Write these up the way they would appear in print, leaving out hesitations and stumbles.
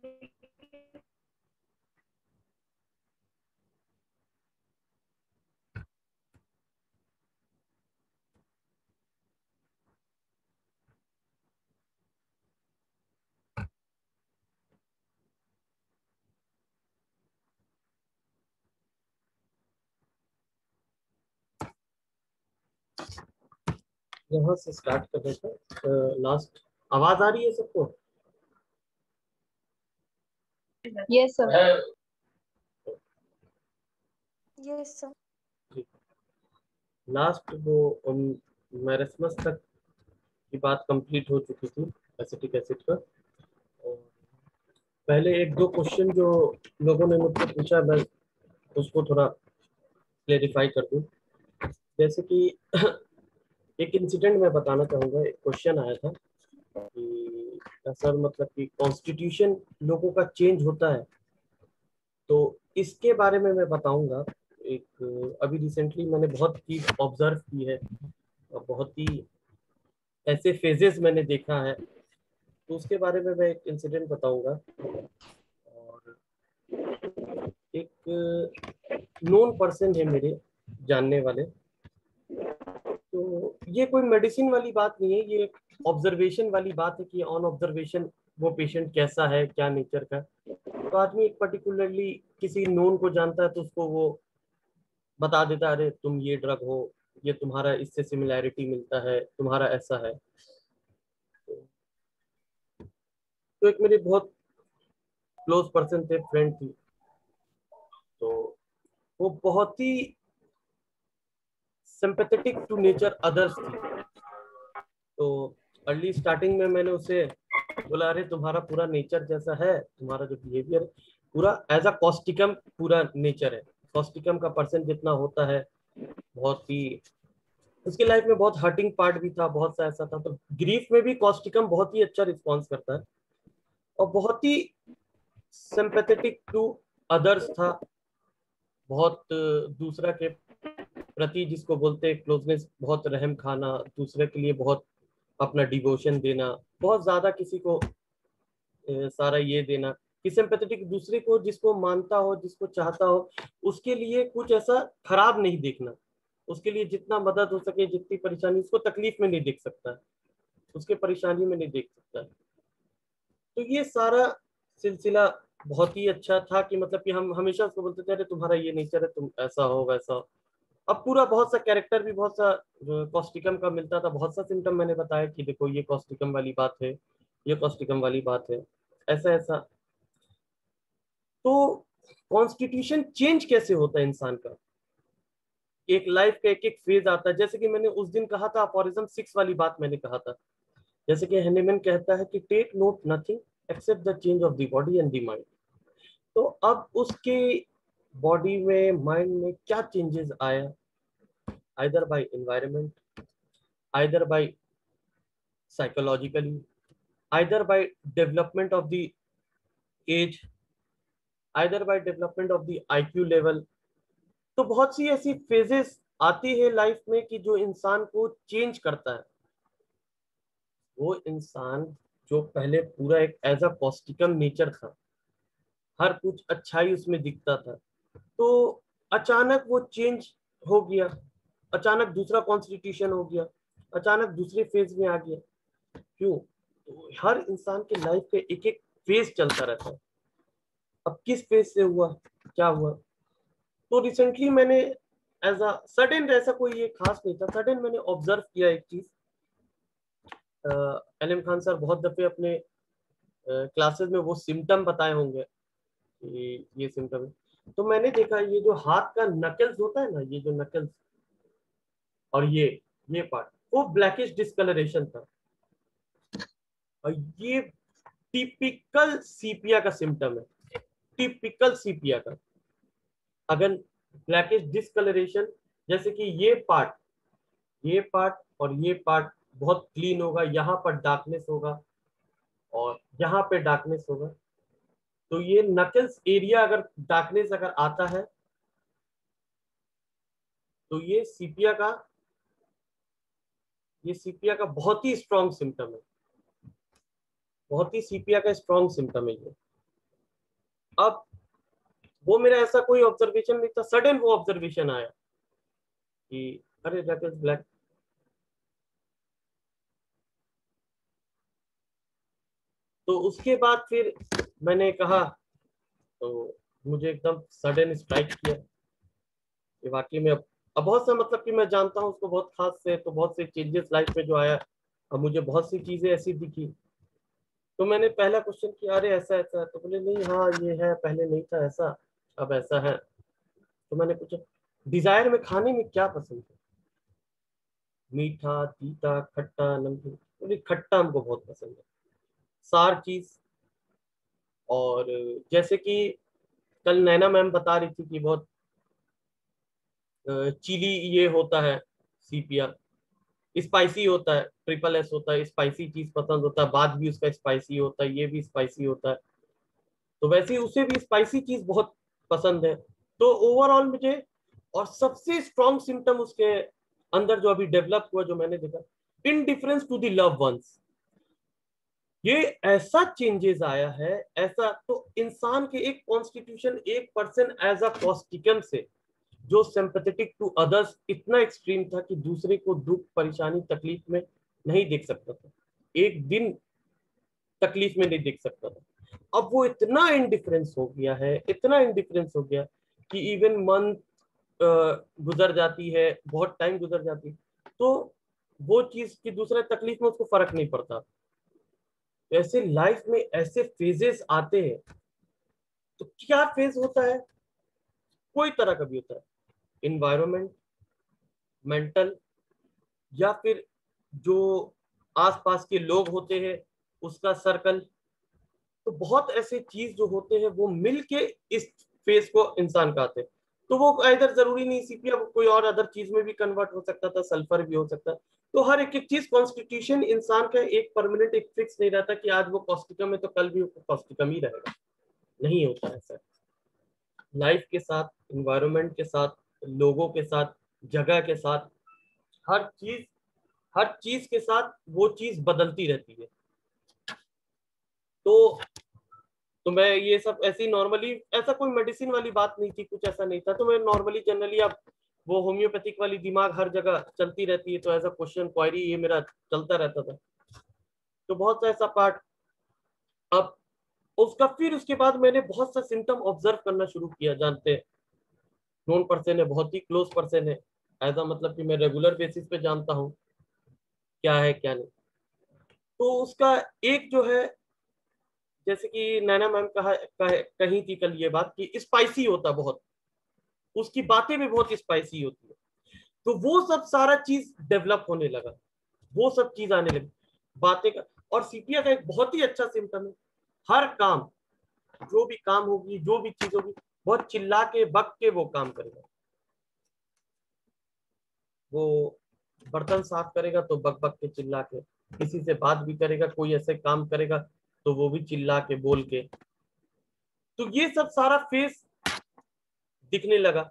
यहाँ से स्टार्ट कर रहे थे लास्ट। आवाज आ रही है सबको? Yes sir. Yes sir. Last वो मैरस्मस तक की बात कंप्लीट हो चुकी थी एसिटिक एसिड का। और पहले एक दो क्वेश्चन जो लोगों ने मुझसे पूछा मैं उसको थोड़ा क्लेरिफाई कर दूं। जैसे कि एक इंसिडेंट मैं बताना चाहूँगा। एक क्वेश्चन आया था कि सर मतलब कि कॉन्स्टिट्यूशन लोगों का चेंज होता है, तो इसके बारे में मैं बताऊंगा। एक अभी रिसेंटली मैंने बहुत चीज ऑब्जर्व की है और बहुत ही ऐसे फेजेस मैंने देखा है, तो उसके बारे में मैं एक इंसिडेंट बताऊंगा। और एक नोन पर्सन है मेरे जानने वाले, तो ये कोई मेडिसिन वाली बात नहीं है, ये ऑब्जर्वेशन वाली बात है कि ऑन ऑब्जर्वेशन वो पेशेंट कैसा है, क्या नेचर का। तो आदमी एक पर्टिकुलरली किसी नोन को जानता है तो उसको वो बता देता है, अरे तुम ये ड्रग हो, ये तुम्हारा इससे सिमिलैरिटी मिलता है, तुम्हारा ऐसा है। तो एक मेरे बहुत क्लोज पर्सन थे, फ्रेंड थी, तो वो बहुत ही सिंपैथेटिक टू नेचर अदर्स थी। तो अर्ली स्टार्टिंग में मैंने उसे बोला, अरे तुम्हारा पूरा नेचर जैसा है, तुम्हारा जो बिहेवियर पूरा एज अ कॉस्टिकम पूरा नेचर है। कॉस्टिकम का पर्सन जितना होता है, बहुत ही उसकी लाइफ में बहुत हर्टिंग पार्ट भी था, बहुत सा ऐसा था। तो ग्रीफ में भी कॉस्टिकम बहुत ही अच्छा रिस्पॉन्स करता है और बहुत ही सिंपैथेटिक टू अदर्स था। बहुत दूसरा के प्रति जिसको बोलते हैं क्लोजनेस, बहुत रहम खाना, दूसरे के लिए बहुत अपना डिवोशन देना, बहुत ज्यादा किसी को सारा ये देना कि सिंपैथेटिक, दूसरे को जिसको मानता हो, जिसको चाहता हो, उसके लिए कुछ ऐसा खराब नहीं देखना, उसके लिए जितना मदद हो सके, जितनी परेशानी, उसको तकलीफ में नहीं देख सकता, उसके परेशानी में नहीं देख सकता। तो ये सारा सिलसिला बहुत ही अच्छा था कि मतलब कि हम हमेशा उसको बोलते थे, अरे तुम्हारा ये नेचर है, तुम ऐसा हो वैसा हो। अब पूरा बहुत सा कैरेक्टर भी बहुत सा कॉस्टिकम का मिलता था, बहुत सा सिम्टम मैंने बताया कि देखो ये कॉस्टिकम वाली बात है, ये कॉस्टिकम वाली बात है, ऐसा ऐसा। तो कॉन्स्टिट्यूशन चेंज कैसे होता है इंसान का? एक लाइफ का एक एक फेज आता है, जैसे कि मैंने उस दिन कहा था अपोरिज्म 6 वाली बात मैंने कहा था। जैसे कि हेनेमन कहता है कि take note nothing except the change of the body and the mind. तो अब उसके बॉडी में, माइंड में क्या चेंजेस आया, either by environment, either by psychologically, either by development of the age, either by development of the IQ level. तो बहुत सी ऐसी फेजेस आती है लाइफ में कि जो इंसान को चेंज करता है। वो इंसान जो पहले पूरा एक एज अ कॉस्टिकम नेचर था, हर कुछ अच्छाई उसमें दिखता था, तो अचानक वो चेंज हो गया, अचानक दूसरा कॉन्स्टिट्यूशन हो गया, अचानक दूसरे फेज में आ गया। क्यों? तो हर इंसान के लाइफ के एक एक फेज चलता रहता है। अब किस फेज से हुआ, क्या हुआ? तो रिसेंटली मैंने एज अ सडन, ऐसा कोई ये खास नहीं था, सडन मैंने ऑब्जर्व किया एक चीज। एलएम खान सर बहुत दफे अपने क्लासेस में वो सिम्टम बताए होंगे कि ये सिम्टम है। तो मैंने देखा ये जो हाथ का नकल्स होता है ना, ये जो नकल्स और ये पार्ट, वो ब्लैकिश डिस्कलरेशन था। और ये टिपिकल सीपिया का सिम्टम है, टिपिकल सीपिया का। अगर ब्लैकिश डिस्कलरेशन, जैसे कि ये पार्ट और ये पार्ट बहुत क्लीन होगा, यहाँ पर डार्कनेस होगा और यहाँ पे डार्कनेस होगा। तो ये नकल्स एरिया अगर डार्कनेस अगर आता है तो ये सीपिया का बहुत ही स्ट्रॉन्ग सिम्टम है, बहुत ही सीपिया का स्ट्रॉन्ग सिम्टम है ये। अब वो मेरा ऐसा कोई ऑब्जर्वेशन नहीं था, सडन वो ऑब्जर्वेशन आया कि अरे दैट इज ब्लैक। तो उसके बाद फिर मैंने कहा, तो मुझे एकदम सडन स्ट्राइक किया कि वाकई में अब बहुत सा, मतलब कि मैं जानता हूँ उसको बहुत खास से, तो बहुत से चेंजेस लाइफ में जो आया, अब मुझे बहुत सी चीजें ऐसी दिखी। तो मैंने पहला क्वेश्चन किया, अरे ऐसा ऐसा है? तो बोले नहीं, हाँ ये है, पहले नहीं था ऐसा, अब ऐसा है। तो मैंने पूछा डिजायर में खाने में क्या पसंद है? मीठा, तीता, खट्टा, नमकीन? बोले खट्टा हमको बहुत पसंद है, सार चीज। और जैसे कि कल नैना मैम बता रही थी कि बहुत चिली ये होता है, सीपिया स्पाइसी होता है, ट्रिपल एस होता है, स्पाइसी चीज पसंद होता है, बाद भी उसका स्पाइसी होता है, ये भी स्पाइसी होता है। तो वैसे ही उसे भी स्पाइसी चीज बहुत पसंद है। तो ओवरऑल मुझे, और सबसे स्ट्रॉन्ग सिम्टम उसके अंदर जो अभी डेवलप हुआ, जो मैंने देखा, indifference to the love ones, ये ऐसा चेंजेस आया है। ऐसा तो इंसान के एक कॉन्स्टिट्यूशन, एक पर्सन एज अ कॉस्टिकम से जो सिंपैथेटिक टू अदर्स इतना एक्सट्रीम था कि दूसरे को दुख, परेशानी, तकलीफ में नहीं देख सकता था, एक दिन तकलीफ में नहीं देख सकता था। अब वो इतना इंडिफरेंस हो गया है, इतना इंडिफरेंस हो गया कि इवन मंथ गुजर जाती है, बहुत टाइम गुजर जाती है, तो वो चीज की दूसरे तकलीफ में उसको फर्क नहीं पड़ता। तो ऐसे लाइफ में ऐसे फेजेस आते हैं। तो क्या फेज होता है? कोई तरह का भी होता है, इन्वायरमेंट, मेंटल, या फिर जो आसपास के लोग होते हैं उसका सर्कल। तो बहुत ऐसे चीज जो होते हैं वो मिलके इस फेज को इंसान का आते हैं। तो वो इधर जरूरी नहीं सीपिया, वो कोई और अदर चीज में भी कन्वर्ट हो सकता था, सल्फर भी हो सकता है। तो हर एक एक चीज, कॉन्स्टिट्यूशन इंसान का एक परमानेंट, एक फिक्स नहीं रहता कि आज वो कॉस्टिकम है तो कल भी वो कॉस्टिकम ही रहेगा। नहीं होता ऐसा। लाइफ के साथ, इन्वायरमेंट के साथ, लोगों के साथ, जगह के साथ, हर चीज, हर चीज के साथ वो चीज बदलती रहती है। तो मैं ये सब ऐसी नॉर्मली, ऐसा कोई मेडिसिन वाली बात नहीं थी, कुछ ऐसा नहीं था। तो मैं नॉर्मली जनरली, अब वो होम्योपैथिक वाली दिमाग हर जगह चलती रहती है, तो एज अ क्वेश्चन क्वायरी ये मेरा चलता रहता था। तो बहुत सा ऐसा पार्ट। अब उसका फिर उसके बाद मैंने बहुत सा सिम्टम ऑब्जर्व करना शुरू किया। जानते हैं, नोन पर्सन है, बहुत ही क्लोज पर्सन है, एज अ मतलब कि मैं रेगुलर बेसिस पे जानता हूँ क्या है क्या नहीं। तो उसका एक जो है, जैसे कि नैना मैम कही थी कल ये बात कि स्पाइसी होता बहुत, उसकी बातें भी बहुत स्पाइसी होती है। तो वो सब सारा चीज डेवलप होने लगा, वो सब चीज आने लगी, बातें का। और सीपिया का एक बहुत ही अच्छा सिम्टम है, हर काम, जो भी काम होगी, जो भी चीज होगी, बहुत चिल्ला के बक के वो काम करेगा। वो बर्तन साफ करेगा तो बक बक के, चिल्ला के। किसी से बात भी करेगा, कोई ऐसे काम करेगा तो वो भी चिल्ला के, बोल के। तो ये सब सारा फेस दिखने लगा।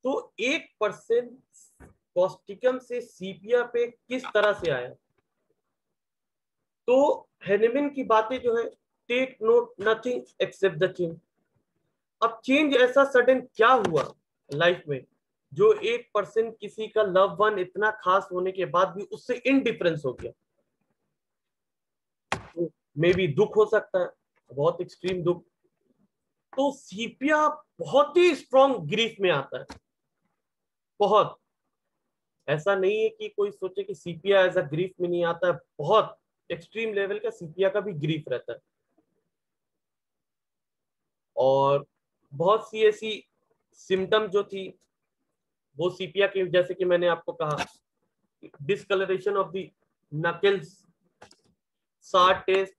तो 1% कॉस्टिकम से सीपिया पे किस तरह से आया? तो हेनेमिन की बातें जो है, take note nothing except the change. अब चेंज ऐसा सडन क्या हुआ लाइफ में, जो 1% किसी का लव वन इतना खास होने के बाद भी उससे इनडिफरेंस हो गया। तो मे बी दुख हो सकता है, बहुत एक्सट्रीम दुख। तो सीपिया बहुत ही स्ट्रॉन्ग ग्रीफ में आता है, बहुत। ऐसा नहीं है कि कोई सोचे कि सीपिया एज अ ग्रीफ में नहीं आता है, बहुत एक्सट्रीम लेवल का सीपिया का भी ग्रीफ रहता है। और बहुत सी ऐसी सिम्टम जो थी वो सीपिया की, जैसे कि मैंने आपको कहा, डिसकलरेशन ऑफ द नकल्स, सार टेस्ट,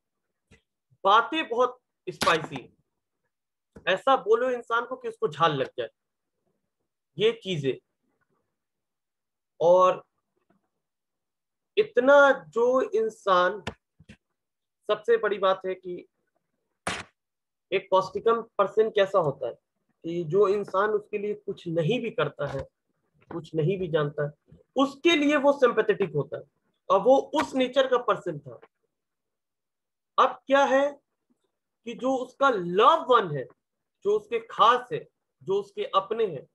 बातें बहुत स्पाइसी, ऐसा बोलो इंसान को कि उसको झाल लग जाए, ये चीजें। और इतना जो इंसान, सबसे बड़ी बात है कि एक कॉस्टिकम पर्सन कैसा होता है कि जो इंसान उसके लिए कुछ नहीं भी करता है, कुछ नहीं भी जानता है, उसके लिए वो सिंपैथेटिक होता है। और वो उस नेचर का पर्सन था। अब क्या है कि जो उसका लव वन है, जो उसके खास है, जो उसके अपने हैं,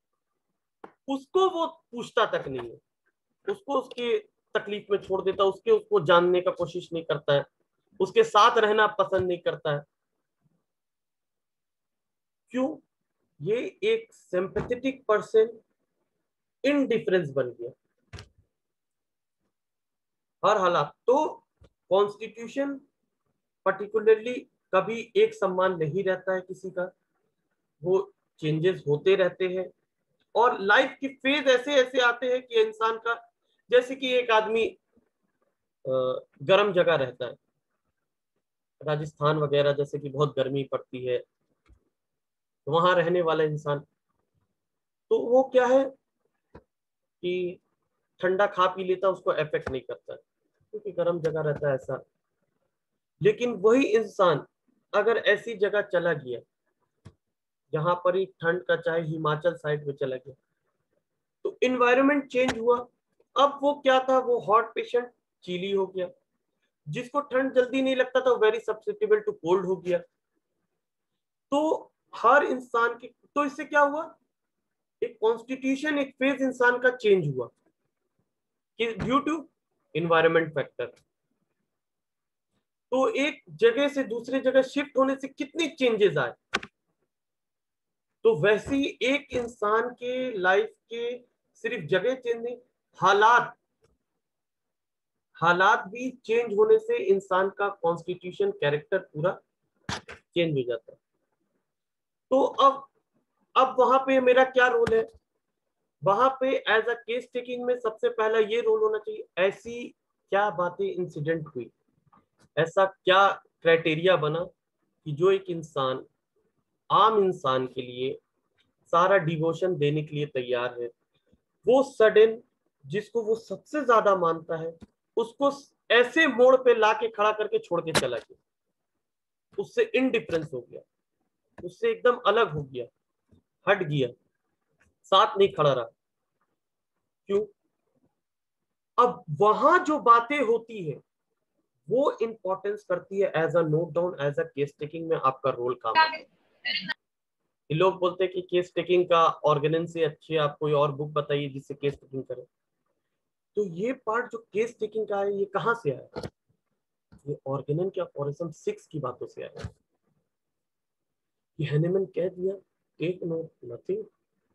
उसको वो पूछता तक नहीं है, उसको उसके तकलीफ में छोड़ देता है, उसको जानने का कोशिश नहीं करता है, उसके साथ रहना पसंद नहीं करता है। क्यों? ये एक सिंपैथेटिक पर्सन इनडिफरेंस बन गया हर हालात। तो कॉन्स्टिट्यूशन पर्टिकुलरली कभी एक समान नहीं रहता है किसी का, वो चेंजेस होते रहते हैं, और लाइफ की फेज ऐसे ऐसे आते हैं कि इंसान का, जैसे कि एक आदमी गर्म जगह रहता है, राजस्थान वगैरह जैसे कि बहुत गर्मी पड़ती है, तो वहां रहने वाला इंसान, तो वो क्या है कि ठंडा खा पी लेता, उसको इफेक्ट नहीं करता है क्योंकि गर्म जगह रहता है ऐसा। लेकिन वही इंसान अगर ऐसी जगह चला गया जहां पर ही ठंड का, चाहे हिमाचल साइड में चला गया, तो इन्वायरमेंट चेंज हुआ। अब वो क्या था, वो हॉट पेशेंट चिली हो गया, जिसको ठंड जल्दी नहीं लगता था वेरी सब्सिटेबल टू कोल्ड हो गया। तो हर इंसान की, तो इससे क्या हुआ, एक कॉन्स्टिट्यूशन, एक फेज इंसान का चेंज हुआ कि ड्यू टू इन्वायरमेंट फैक्टर। तो एक जगह से दूसरे जगह शिफ्ट होने से कितनी चेंजेस आए। तो वैसे ही एक इंसान के लाइफ के सिर्फ जगह चेंज नहीं, हालात हालात भी चेंज होने से इंसान का कॉन्स्टिट्यूशन, कैरेक्टर पूरा चेंज हो जाता है। तो अब वहां पे मेरा क्या रोल है, वहां पे एज अ केस टेकिंग में सबसे पहला ये रोल होना चाहिए, ऐसी क्या बातें इंसिडेंट हुई, ऐसा क्या क्राइटेरिया बना कि जो एक इंसान, आम इंसान के लिए सारा डिवोशन देने के लिए तैयार है, वो सडन जिसको वो सबसे ज्यादा मानता है, उसको ऐसे मोड़ पे लाके खड़ा करके छोड़ के चला गया, उससे इनडिफरेंस हो गया, उससे एकदम अलग हो गया, हट गया, साथ नहीं खड़ा रहा। क्यों? अब वहां जो बातें होती है वो इंपॉर्टेंस करती है as a note down, as a case taking में आपका रोल काम आता है। ये लोग बोलते हैं कि केस टेकिंग का ऑर्गेनन से अच्छी आप कोई और बुक बताइए जिससे केस टेकिंग करें। तो ये पार्ट जो केस टेकिंग का है, ये कहाँ से आया? ये ऑर्गेनन के ऑरिजिन 6 की बातों से आया। हैनेमन कह दिया, take note nothing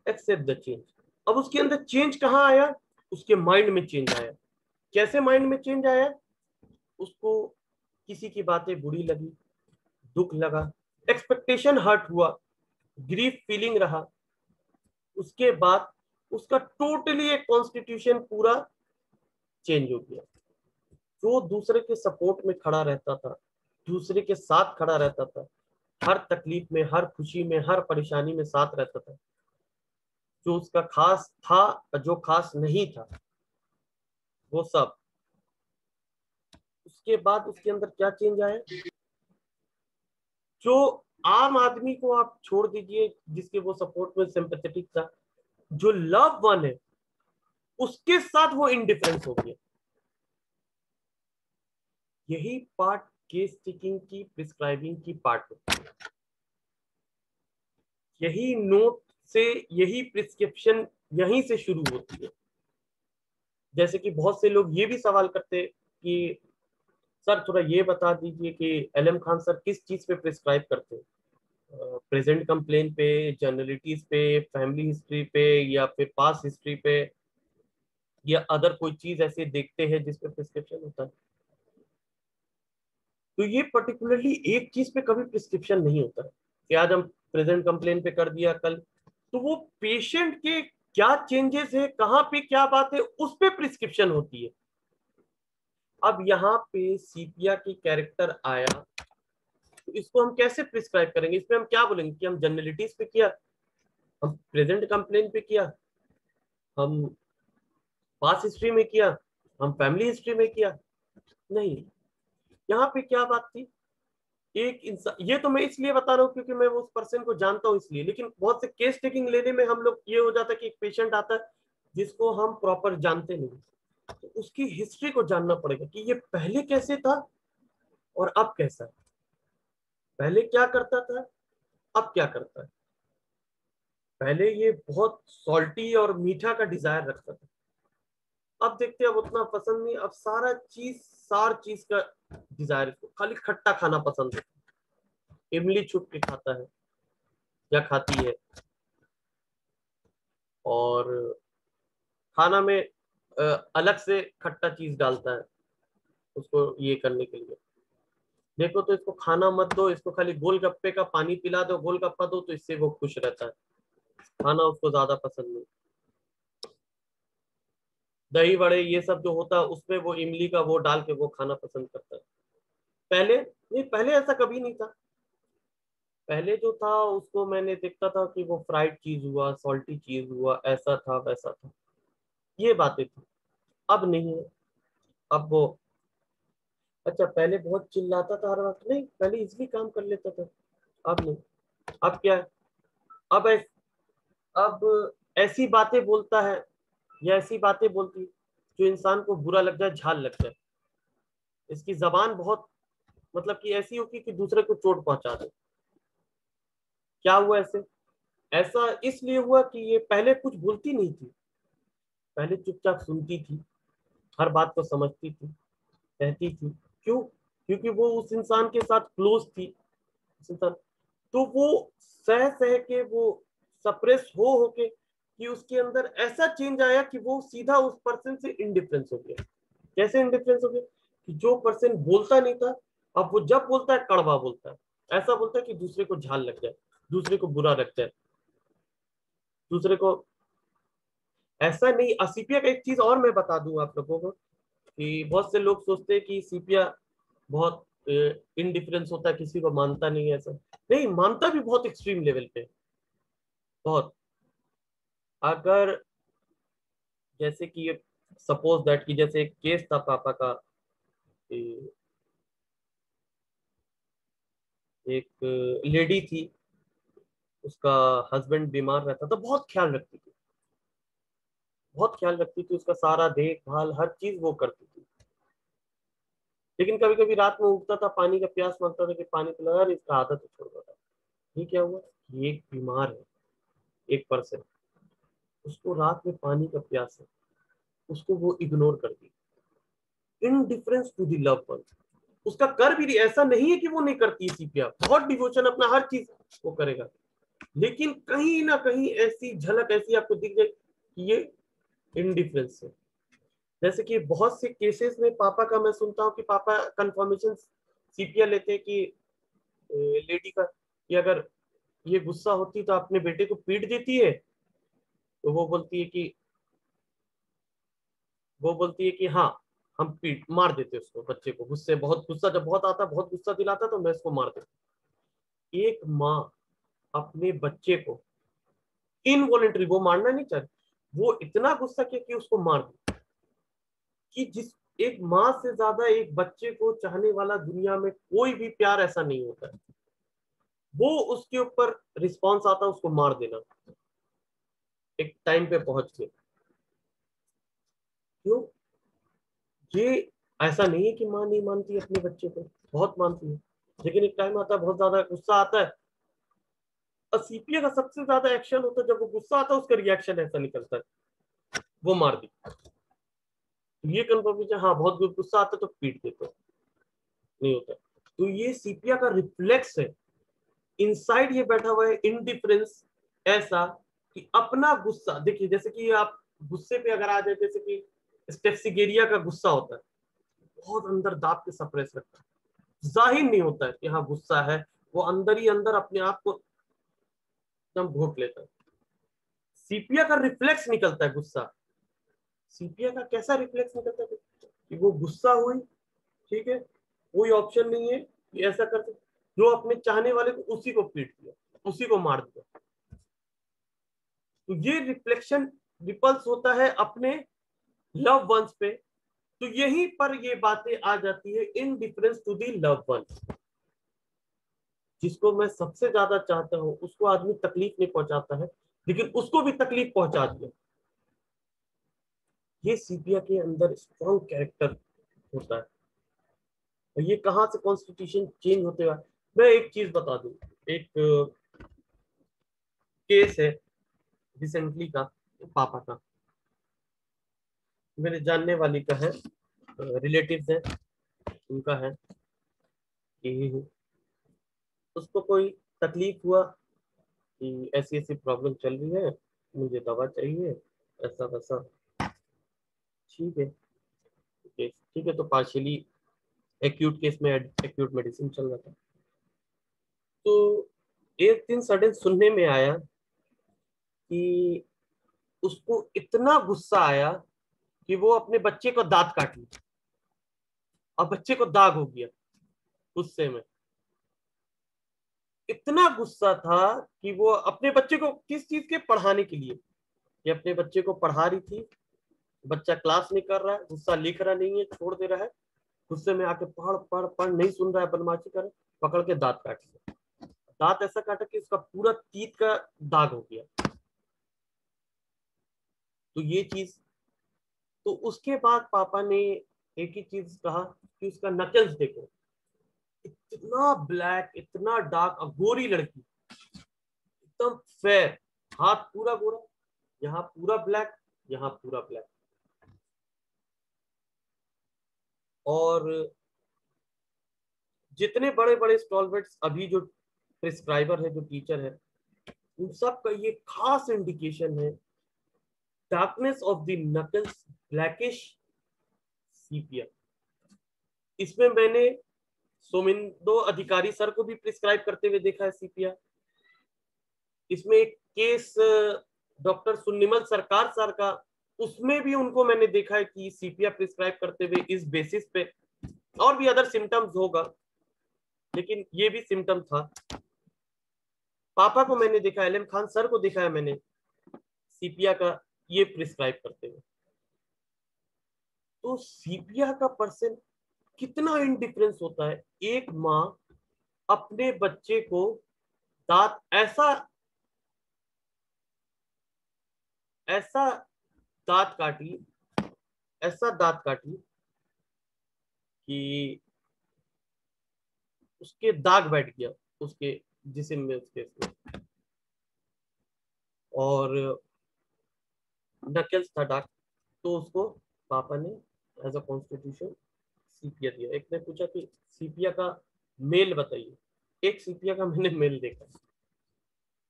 except the change. अब उसके अंदर चेंज कहाँ आया? उसके माइंड में चेंज आया। कैसे माइंड में चेंज आया? उसको किसी की बातें बुरी लगी, दुख लगा, एक्सपेक्टेशन हर्ट हुआ, ग्रीफ फीलिंग रहा, उसके बाद उसका टोटली एक कॉन्स्टिट्यूशन पूरा चेंज हो गया। जो दूसरे के सपोर्ट में खड़ा रहता था, दूसरे के साथ खड़ा रहता था, हर तकलीफ में, हर खुशी में, हर परेशानी में साथ रहता था, जो उसका खास था, जो खास नहीं था, वो सब। उसके बाद उसके अंदर क्या चेंज आया? जो आम आदमी को आप छोड़ दीजिए, जिसके वो सपोर्ट में सिंपैथेटिक था, जो लव वन है उसके साथ वो इंडिफरेंस हो गया। यही पार्ट केस टेकिंग की, प्रिस्क्राइबिंग की पार्ट होती है। यही नोट से, यही प्रिस्क्रिप्शन यहीं से शुरू होती है। जैसे कि बहुत से लोग ये भी सवाल करते हैं कि सर थोड़ा ये बता दीजिए कि एलएम खान सर किस चीज पे प्रिस्क्राइब करते हैं, प्रेजेंट कंप्लेन पे, जनरलिटीज पे, फैमिली हिस्ट्री पे, या फिर पास हिस्ट्री पे, या अदर कोई चीज ऐसे देखते हैं जिसपे प्रिस्क्रिप्शन होता है। तो ये पर्टिकुलरली एक चीज पे कभी प्रिस्क्रिप्शन नहीं होता है कि आज हम प्रेजेंट कंप्लेन पे कर दिया, कल तो वो पेशेंट के क्या चेंजेस है, कहाँ पे क्या बात है, उस पे प्रिस्क्रिप्शन होती है। अब यहाँ पे सीपिया की कैरेक्टर आया, तो इसको हम कैसे प्रिस्क्राइब करेंगे? इसमें हम क्या बोलेंगे कि हम जनरलिटीज पे किया, हम प्रेजेंट कंप्लेन पे किया, हम पास हिस्ट्री में किया, हम फैमिली हिस्ट्री में किया? नहीं। यहाँ पे क्या बात थी, एक इंसान, ये तो मैं इसलिए बता रहा हूँ क्योंकि मैं उस पर्सन को जानता हूँ इसलिए, लेकिन बहुत से केस टेकिंग लेने में हम लोग ये हो जाता है कि एक पेशेंट आता है जिसको हम प्रॉपर जानते नहीं, तो उसकी हिस्ट्री को जानना पड़ेगा कि ये पहले कैसे था और अब कैसा है। पहले क्या करता था, अब क्या करता है। पहले ये बहुत सॉल्टी और मीठा का डिजायर रखता था, अब देखते हैं अब उतना पसंद नहीं, अब सार चीज का डिजायर, इसको खाली खट्टा खाना पसंद है। इमली छुप के खाता है या खाती है, और खाना में अलग से खट्टा चीज डालता है उसको ये करने के लिए। देखो तो इसको खाना मत दो, इसको खाली गोलगप्पे का पानी पिला दो, गोलगप्पा दो, तो इससे वो खुश रहता है, खाना उसको ज्यादा पसंद नहीं। दही बड़े ये सब जो होता है उसमें वो इमली का वो डाल के वो खाना पसंद करता है। पहले नहीं, पहले ऐसा कभी नहीं था। पहले जो था उसको मैंने देखता था कि वो फ्राइड चीज हुआ, सॉल्टी चीज हुआ, ऐसा था वैसा था, ये बातें थी। अब नहीं है। अब वो अच्छा पहले बहुत चिल्लाता था हर वक्त, नहीं पहले इजली काम कर लेता था, अब नहीं। अब क्या है, अब अब ऐसी बातें बोलता है या ऐसी बातें बोलती जो इंसान को बुरा लग जाए, झाल लग जाए। इसकी जबान बहुत मतलब कि ऐसी होगी कि दूसरे को चोट पहुंचा दे। क्या हुआ ऐसे, ऐसा इसलिए हुआ कि ये पहले कुछ बोलती नहीं थी, पहले चुपचाप सुनती थी, हर बात को समझती थी, कहती थी। क्यों? क्योंकि वो उस इंसान के साथ क्लोज थी, उस इंसान, तो वो सह सह के वो सप्रेस हो के कि उसके अंदर ऐसा चेंज आया कि वो सीधा उस पर्सन से इंडिफरेंस हो गया। कैसे इंडिफरेंस हो गया कि जो पर्सन बोलता नहीं था, अब वो जब बोलता है कड़वा बोलता है, ऐसा बोलता है कि दूसरे को झाल लग जाए, दूसरे को बुरा लग जाए, दूसरे को ऐसा नहीं। सीपिया का एक चीज और मैं बता दूं आप लोगों को कि बहुत से लोग सोचते हैं कि सीपिया बहुत इनडिफरेंस होता है, किसी को मानता नहीं है, ऐसा नहीं, मानता भी बहुत एक्सट्रीम लेवल पे, बहुत। अगर जैसे कि ये सपोज दैट कि जैसे एक केस था पापा का, एक लेडी थी, उसका हस्बैंड बीमार रहता था, बहुत ख्याल रखती थी, बहुत ख्याल रखती थी, उसका सारा देखभाल हर चीज वो करती थी। लेकिन कभी कभी रात में उठता था, पानी का प्यास मांगता था कि पानी पिला, यार इसका आदत है छोड़ दो। ये क्या हुआ, ये एक बीमार है, एक पर्सन, उसको रात में पानी का प्यास है, उसको वो इग्नोर कर दी, indifference to the love one. उसका कर भी नहीं, ऐसा नहीं है कि वो नहीं करती है सीपिया, बहुत डिवोशन अपना हर चीज वो करेगा, लेकिन कहीं ना कहीं ऐसी झलक ऐसी आपको दिख जाए कि ये इनडिफरेंस है। जैसे कि बहुत से केसेस में पापा का मैं सुनता हूँ कि पापा कंफर्मेशन सीपिया लेते हैं कि लेडी का, कि अगर ये गुस्सा होती तो अपने बेटे को पीट देती है, तो वो बोलती है कि हाँ, हम पीट मार देते उसको, बच्चे को गुस्से, बहुत गुस्सा जब बहुत आता, बहुत गुस्सा दिलाता तो मैं इसको मार देता। एक माँ अपने बच्चे को इनवॉलेंटरी, वो मारना नहीं चाहती, वो इतना गुस्सा किया कि उसको मार दिया। कि जिस एक माँ से ज्यादा एक बच्चे को चाहने वाला दुनिया में कोई भी प्यार ऐसा नहीं होता है, वो उसके ऊपर रिस्पॉन्स आता है उसको मार देना एक टाइम पे पहुंच के। क्यों? ये ऐसा नहीं है कि माँ नहीं मानती अपने बच्चे को, बहुत मानती है, लेकिन एक टाइम आता है बहुत ज्यादा गुस्सा आता है, और सीपीए का सबसे ज्यादा एक्शन होता है जब वो गुस्सा आता है, उसका रिएक्शन ऐसा निकलता है, वो मार दी। तो ये कंफर्मेशन, हाँ बहुत गुस्सा आता है तो पीट देते, नहीं होता। तो ये सीपिया का रिफ्लेक्स है, इनसाइड ये बैठा हुआ है इनडिफरेंस, ऐसा कि अपना गुस्सा देखिए, जैसे कि आप गुस्से पे अगर आ जाए, जैसे कि स्टेप्सिगेरिया का गुस्सा होता है, बहुत अंदर दाब के सप्रेस रखता है, जाहिर नहीं होता है कि हाँ गुस्सा है, वो अंदर ही अंदर अपने आप को एकदम घोट लेता है। सीपिया का रिफ्लेक्स निकलता है गुस्सा, सीपिया का कैसा रिफ्लेक्स निकलता है कि वो गुस्सा हुई, ठीक है, कोई ऑप्शन नहीं है कि ऐसा कर सकते, जो अपने चाहने वाले को उसी को पीट दिया, उसी को मार दिया। तो ये रिफ्लेक्शन रिपल्स होता है अपने लव वंस पे। तो यहीं पर ये बातें आ जाती है indifference to the love one. जिसको मैं सबसे ज्यादा चाहता हूं उसको आदमी तकलीफ नहीं पहुंचाता है, लेकिन उसको भी तकलीफ पहुंचा दिया। ये सीपिया के अंदर स्ट्रॉन्ग कैरेक्टर होता है। और ये कहां से कॉन्स्टिट्यूशन चेंज होते हुआ, मैं एक चीज बता दूं, एक केस है रिसेंटली का, पापा का, मेरे जानने वाली का है, रिलेटिव्स है, उनका है कि उसको कोई तकलीफ हुआ कि ऐसी ऐसी प्रॉब्लम चल रही है, मुझे दवा चाहिए, ऐसा वैसा। ठीक है, ठीक है, तो पार्शियली एक्यूट केस में एक्यूट मेडिसिन चल रहा था। तो एक दिन सडन सुनने में आया कि उसको इतना गुस्सा आया कि वो अपने बच्चे को दांत काट लिया और बच्चे को दाग हो गया गुस्से में। इतना गुस्सा था कि वो अपने बच्चे को किस चीज के पढ़ाने के लिए, ये अपने बच्चे को पढ़ा रही थी, बच्चा क्लास नहीं कर रहा है, गुस्सा लिख रहा नहीं है, छोड़ दे रहा है, गुस्से में आके पढ़ पढ़ पढ़ नहीं सुन रहा है, बदमाशी कर, पकड़ के दांत काट लिया। दांत ऐसा काटा कि उसका पूरा तीत का दाग हो गया। तो ये चीज, तो उसके बाद पापा ने एक ही चीज कहा कि उसका नकल्स देखो, इतना ब्लैक, इतना डार्क, गोरी लड़की, एकदम फेयर, हाथ पूरा गोरा, यहाँ पूरा ब्लैक, यहाँ पूरा ब्लैक। और जितने बड़े बड़े स्टॉलवर्ड्स अभी जो प्रिस्क्राइबर है, जो टीचर है, उन सब का ये खास इंडिकेशन है, darkness of the knuckles, blackish sepia. इसमें मैंने सोमिंदो अधिकारी सर को भी प्रिस्क्राइब करते हुए देखा है सीपिया। इसमें एक केस डॉक्टर सुन्निमल सरकार सर का, उसमें भी उनको मैंने देखा है कि सीपिया प्रिस्क्राइब करते हुए इस बेसिस पे। और भी अदर सिम्टम्स होगा, लेकिन ये भी सिम्टम था। पापा को मैंने देखा, एलएम खान सर को देखा है मैंने सीपिया का ये प्रिस्क्राइब करते हुए। तो सीपिया का पर्सन कितना इंडिफरेंस होता है। एक माँ अपने बच्चे को दांत ऐसा ऐसा दांत काटी, ऐसा दांत काटी कि उसके दाग बैठ गया उसके जिस्म में, उसके इसमें, और नकल्स था डार्क। तो उसको पापा ने एज अ कॉन्स्टिट्यूशन सीपिया दिया। एक ने पूछा कि सीपिया का मेल बताइए, एक सीपिया का मैंने मेल देखा।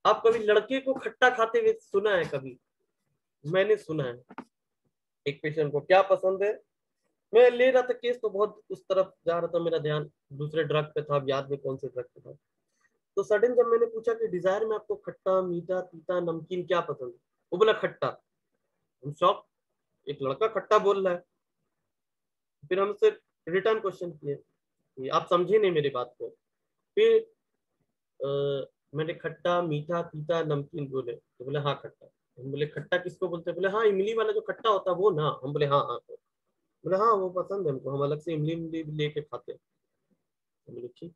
आप कभी लड़के को खट्टा खाते हुए सुना है? कभी मैंने सुना है। एक पेशेंट को क्या पसंद है, मैं ले रहा था केस, तो बहुत उस तरफ जा रहा था, मेरा ध्यान दूसरे ड्रग पे था, अब याद नहीं कौन से ड्रग पे था। तो सडन जब मैंने पूछा कि डिजायर में आपको खट्टा, मीठा, तीता, नमकीन क्या पसंद है, वो बोला खट्टा। हम शॉक, एक लड़का खट्टा बोल रहा है। फिर हमसे रिटर्न क्वेश्चन किए कि आप समझे नहीं मेरी बात को। फिर मैंने खट्टा, मीठा, तीता, नमकीन बोले, तो बोले हाँ खट्टा। हम बोले खट्टा किसको बोलते हैं? बोले हाँ, इमली वाला जो खट्टा होता है वो ना। हम बोले हाँ हाँ। बोले हाँ वो पसंद है हमको, हम अलग से इमली इमली लेके खाते हैं। हम बोले ठीक।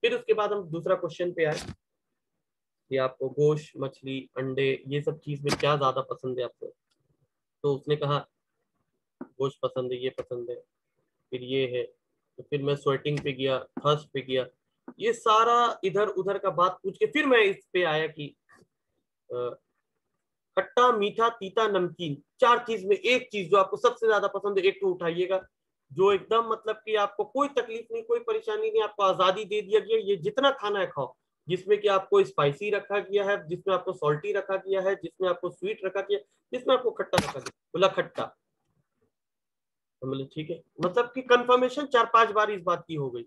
फिर उसके बाद हम दूसरा क्वेश्चन पे आए कि आपको गोश्त, मछली, अंडे, ये सब चीज में क्या ज्यादा पसंद है आपको? तो उसने कहा गोश्त पसंद है, ये पसंद है, फिर ये है। तो फिर मैं स्वेटिंग पे गया, थर्स्ट पे गया, ये सारा इधर उधर का बात पूछ के फिर मैं इस पे आया कि अ, खट्टा, मीठा, तीता, नमकीन, चार चीज में एक चीज जो आपको सबसे ज्यादा पसंद है, एक तो उठाइएगा, जो एकदम मतलब कि आपको कोई तकलीफ नहीं, कोई परेशानी नहीं, आपको आजादी दे दिया गया, ये जितना खाना है खाओ, जिसमें कि आपको स्पाइसी रखा गया है, जिसमें आपको सॉल्टी रखा गया है, जिसमें आपको स्वीट रखा गया, जिसमें आपको खट्टा रखा गया। बोला खट्टा। तो बोले ठीक है, मतलब कि कंफर्मेशन 4-5 बार इस बात की हो गई।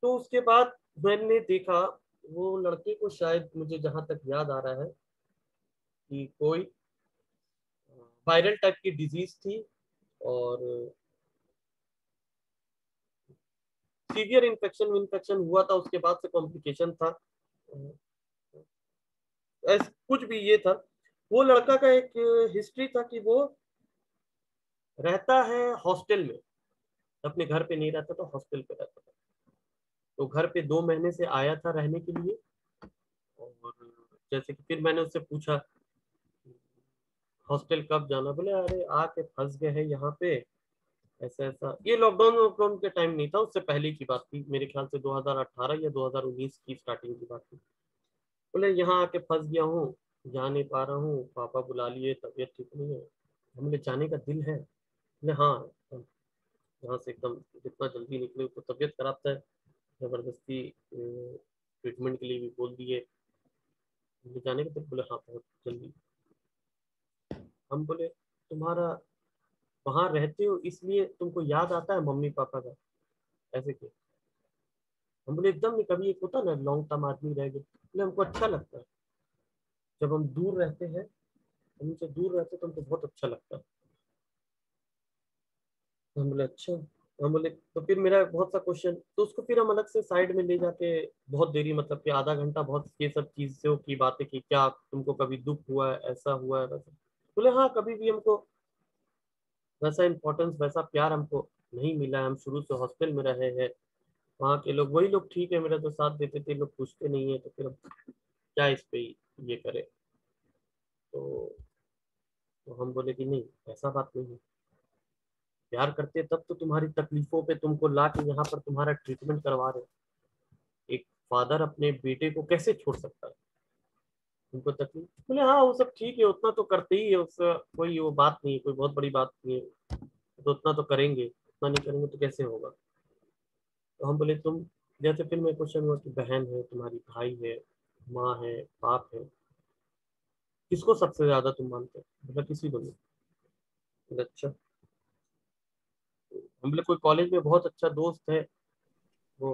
तो उसके बाद मैंने देखा वो लड़के को, शायद मुझे जहां तक याद आ रहा है कि कोई वायरल टाइप की डिजीज थी, और सीवियर इन्फेक्शन इन्फेक्शन हुआ था, उसके बाद से कॉम्प्लिकेशन था, ऐसा कुछ भी ये था। वो लड़का का एक हिस्ट्री था कि वो रहता है हॉस्टल में, अपने घर पे नहीं रहता था, हॉस्टल पे रहता था। तो घर पे 2 महीने से आया था रहने के लिए। और जैसे कि फिर मैंने उससे पूछा हॉस्टल कब जाना, बोले अरे आके फंस गए हैं यहाँ पे, ऐसा ऐसा, ये लॉकडाउन के टाइम नहीं था, उससे पहले की बात थी, मेरे ख्याल से 2018 या 2019 की स्टार्टिंग की बात थी। बोले यहाँ आके फंस गया हूँ, जा नहीं पा रहा हूँ, पापा बुला लिए, तबीयत ठीक नहीं है। हमने जाने का दिल है, बोले हाँ, यहाँ से एकदम जितना जल्दी निकले, तो तबीयत खराब था, जबरदस्ती ट्रीटमेंट के लिए भी बोल दिए। हमने जाने का दिल, बोले हाँ बहुत जल्दी। हम बोले तुम्हारा वहां रहते हो इसलिए तुमको याद आता है मम्मी पापा का, ऐसे क्यों? हम बोले एकदम नहीं, कभी एक होता ना लॉन्ग टर्म आदमी रह गए, बोले हमको अच्छा लगता है जब हम दूर रहते हैं, हम उनसे दूर रहते हैं तो हमको बहुत अच्छा लगता है। तो हम बोले अच्छा। हम बोले तो फिर मेरा बहुत सा क्वेश्चन, तो उसको फिर हम अलग से साइड में ले जाके बहुत देरी, मतलब कि आधा घंटा बहुत ये सब चीजों की बातें की, क्या तुमको कभी दुख हुआ है, ऐसा हुआ है वैसा? बोले हाँ, कभी भी हमको वैसा इम्पोर्टेंस, वैसा प्यार हमको नहीं मिला है, हम शुरू से हॉस्टल में रहे हैं, वहाँ के लोग वही लोग ठीक है, मेरा तो साथ देते थे, लोग पूछते नहीं है, तो फिर हम क्या इस पे ये करे? तो हम बोले कि नहीं, ऐसा बात नहीं है, प्यार करते तब तो तुम्हारी तकलीफों पे तुमको ला के यहाँ पर तुम्हारा ट्रीटमेंट करवा रहे। एक फादर अपने बेटे को कैसे छोड़ सकता है? उनको तकलीफ, बोले हाँ वो सब ठीक है, उतना तो करते ही है, उसका कोई वो बात नहीं है, कोई बहुत बड़ी बात नहीं है, तो उतना तो करेंगे, उतना नहीं करेंगे तो कैसे होगा? तो हम बोले तुम, जैसे फिर मैं क्वेश्चन हुआ कि बहन है तुम्हारी, भाई है, माँ है, बाप है, किसको सबसे ज्यादा तुम मानते हो? बोला किसी को नहीं। बोले अच्छा। हम बोले कोई कॉलेज में बहुत अच्छा दोस्त है वो?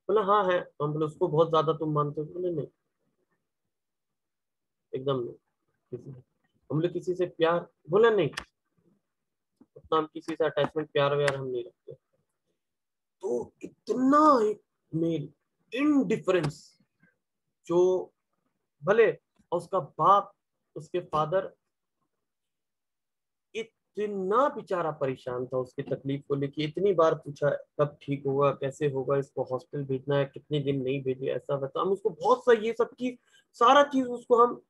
बोला हाँ है। तो हम बोले उसको बहुत ज्यादा तुम मानते हो? बोले नहीं, एकदम नहीं, किसी हम बोले किसी से प्यार? बोला नहीं, उतना हम किसी से अटैचमेंट प्यार व्यार हम नहीं रखते। तो इतना एक मेल इनडिफरेंस, जो भले, और उसका बाप, उसके फादर इतना बेचारा परेशान था उसकी तकलीफ को लेके, इतनी बार पूछा कब ठीक होगा, कैसे होगा, इसको हॉस्टल भेजना है, कितने दिन नहीं भेजे, ऐसा बता, हम उसको बहुत सा ये सब चीज, सारा चीज उसको हम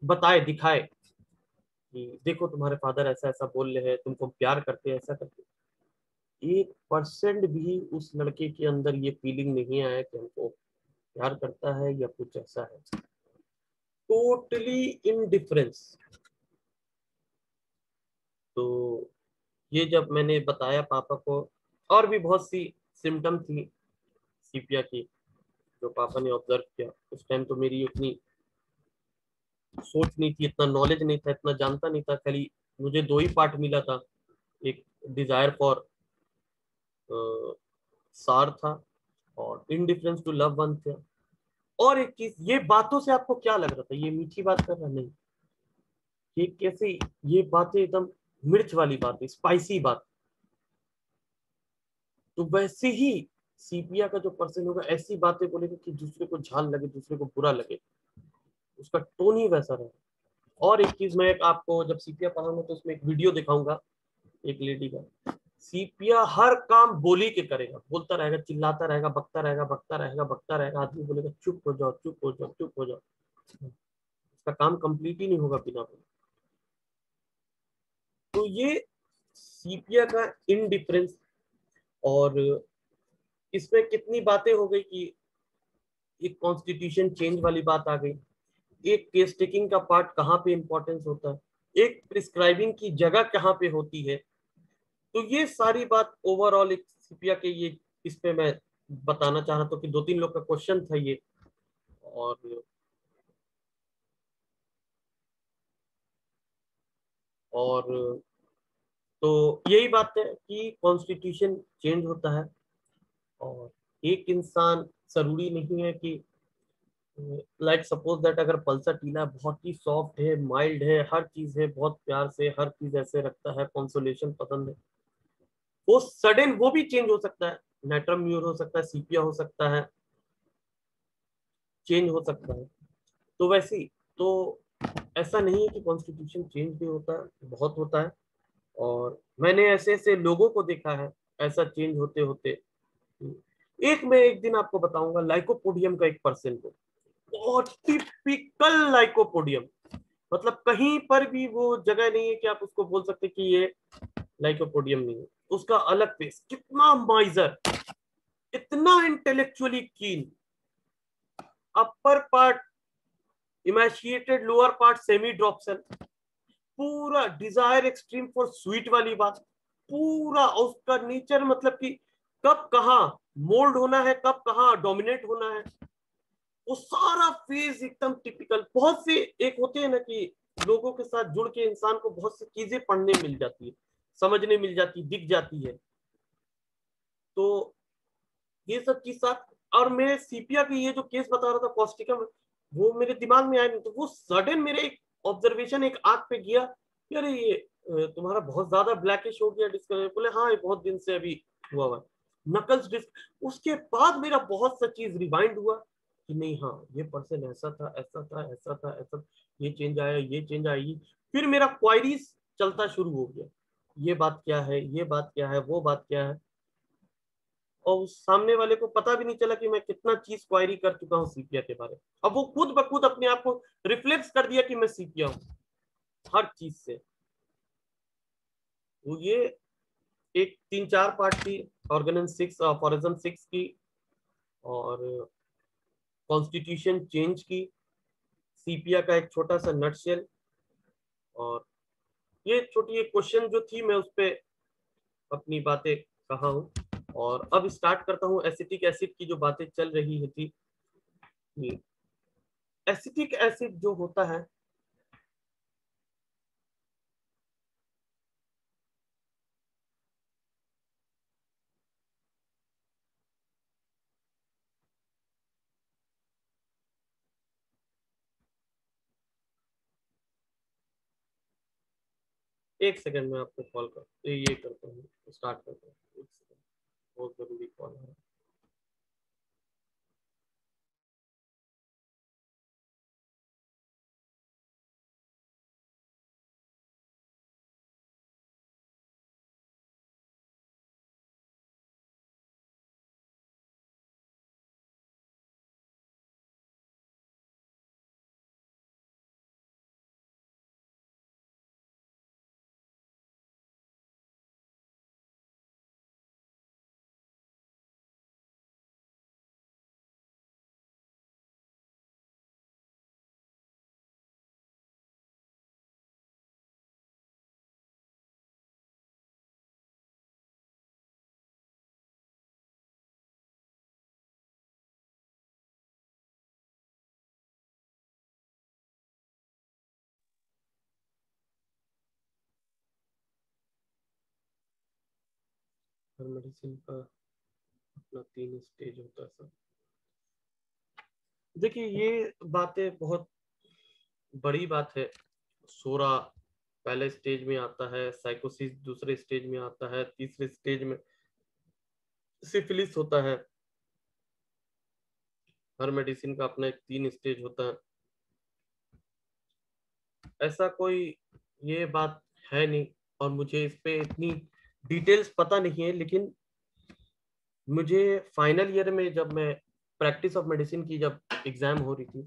बताए, दिखाए कि देखो तुम्हारे फादर ऐसा ऐसा बोल रहे हैं, तुमको प्यार करते हैं, ऐसा करते हैं। 1% भी उस लड़के के अंदर ये फीलिंग नहीं आया कि हमको प्यार करता है या कुछ ऐसा है, टोटली इनडिफरेंस। तो ये जब मैंने बताया पापा को, और भी बहुत सी सिम्टम थी सीपिया की जो पापा ने ऑब्जर्व किया, उस टाइम तो मेरी उतनी सोच नहीं थी, इतना नॉलेज नहीं था, इतना जानता नहीं था, खाली मुझे दो ही पार्ट मिला था, एक डिजायर फॉर सार था, और इनडिफरेंस टू लव वन था। और एक चीज, ये बातों से आपको क्या लग रहा था ये मीठी बात कर रहा? नहीं, ये कैसे, ये बातें एकदम मिर्च वाली बातें, स्पाइसी बात। तो वैसे ही सीपिया का जो पर्सन होगा ऐसी बातें बोलेगा कि दूसरे को झाल लगे, दूसरे को बुरा लगे, उसका टोन ही वैसा रहे। और एक चीज, मैं एक आपको जब सीपिया पढ़ाऊंगा तो उसमें एक वीडियो दिखाऊंगा एक लेडी का। सीपिया हर काम बोली के करेगा, बोलता रहेगा, चिल्लाता रहेगा, बकता रहेगा, बकता रहेगा, बकता रहेगा, आदमी बोलेगा चुप हो जाओ, चुप हो जाओ, चुप हो जाओ, उसका काम कंप्लीट ही नहीं होगा बिना बोले। तो ये सीपिया का इनडिफरेंस। और इसमें कितनी बातें हो गई कि एक कॉन्स्टिट्यूशन चेंज वाली बात आ गई, एक केस टेकिंग का पार्ट कहाँ पे इंपॉर्टेंस होता है, एक प्रिस्क्राइबिंग की जगह कहाँ पे होती है। तो ये सारी बात ओवरऑल एक सीपिया के ये, इस पे मैं बताना चाह रहा था कि दो तीन लोग का क्वेश्चन था ये। और और तो यही बात है कि कॉन्स्टिट्यूशन चेंज होता है, और एक इंसान जरूरी नहीं है कि, लाइक सपोज दैट अगर पल्सर टीला बहुत ही सॉफ्ट है, माइल्ड है, हर चीज है, बहुत प्यार से हर चीज ऐसे रखता है, कंसोलेशन पसंद है, वो सडन वो भी चेंज हो सकता है, नेट्रम म्यूर हो सकता है, सीपिया हो सकता है, चेंज हो सकता है। तो वैसे ही, तो ऐसा नहीं है कि कॉन्स्टिट्यूशन चेंज भी होता है, बहुत होता है। और मैंने ऐसे ऐसे लोगों को देखा है ऐसा चेंज होते होते। एक मैं एक दिन आपको बताऊंगा लाइकोपोडियम का एक पर्सन को, बहुत टिपिकल लाइकोपोडियम, मतलब कहीं पर भी वो जगह नहीं है कि आप उसको बोल सकते कि ये लाइकोपोडियम नहीं है, उसका अलग फेस, कितना माइजर, इतना intellectually keen, upper part emaciated, lower part semi dropsical, पूरा डिजायर एक्सट्रीम फॉर स्वीट वाली बात, पूरा उसका नेचर, मतलब कि कब कहाँ मोल्ड होना है, कब कहाँ डोमिनेट होना है, वो सारा फेज एकदम टिपिकल। बहुत से एक होते हैं ना कि लोगों के साथ जुड़ के इंसान को बहुत सी चीजें पढ़ने मिल जाती है, समझने मिल जाती, दिख जाती है। तो ये सब चीज साथ, और मैं सीपिया की ये जो केस बता रहा था कॉस्टिकम, वो मेरे दिमाग में आया नहीं, तो वो सडन मेरे एक ऑब्जर्वेशन एक आंख पे गया, यार ये तुम्हारा बहुत ज्यादा ब्लैकिश हो गया डिस्कलर। बोले हाँ, ये बहुत दिन से अभी हुआ है नकल्स डिस्क। उसके बाद मेरा बहुत सा चीज रिवाइंड हुआ कि नहीं, हाँ ये पर्सन ऐसा था, ऐसा था, ऐसा था, ऐसा, ये चेंज आया, ये चेंज आई। फिर मेरा क्वायरीज चलता शुरू हो गया, ये बात क्या है, ये बात क्या है, वो बात क्या है, और उस सामने वाले को पता भी नहीं चला कि मैं कितना चीज क्वायरी कर चुका हूँ सीपिया के बारे में। अब वो खुद ब खुद अपने आप को रिफ्लेक्स कर दिया कि मैं सीपिया हूँ हर चीज से। तो ये एक 3-4 पार्ट की ऑर्गेनन 6, फॉरिज्म 6 की, और कॉन्स्टिट्यूशन चेंज की, सीपिया का एक छोटा सा नटशेल, और ये छोटी एक क्वेश्चन जो थी मैं उस पर अपनी बातें कहा हूँ। और अब स्टार्ट करता हूँ एसिटिक एसिड की जो बातें चल रही थी। एसिटिक एसिड जो होता है, एक सेकंड में आपको कॉल कर ये करता हूँ, स्टार्ट करता हूँ, एक सेकंड, बहुत जरूरी कॉल है। हर मेडिसिन का अपना 3 स्टेज होता है सर। देखिए ये बातें बहुत बड़ी बात है। सोरा पहले स्टेज में आता है, साइकोसिस दूसरे स्टेज में आता है, तीसरे स्टेज में सिफिलिस होता है। हर मेडिसिन का अपना एक 3 स्टेज होता है। ऐसा कोई ये बात है नहीं, और मुझे इस पे इतनी डिटेल्स पता नहीं है, लेकिन मुझे फाइनल ईयर में जब मैं प्रैक्टिस ऑफ मेडिसिन की जब एग्जाम हो रही थी,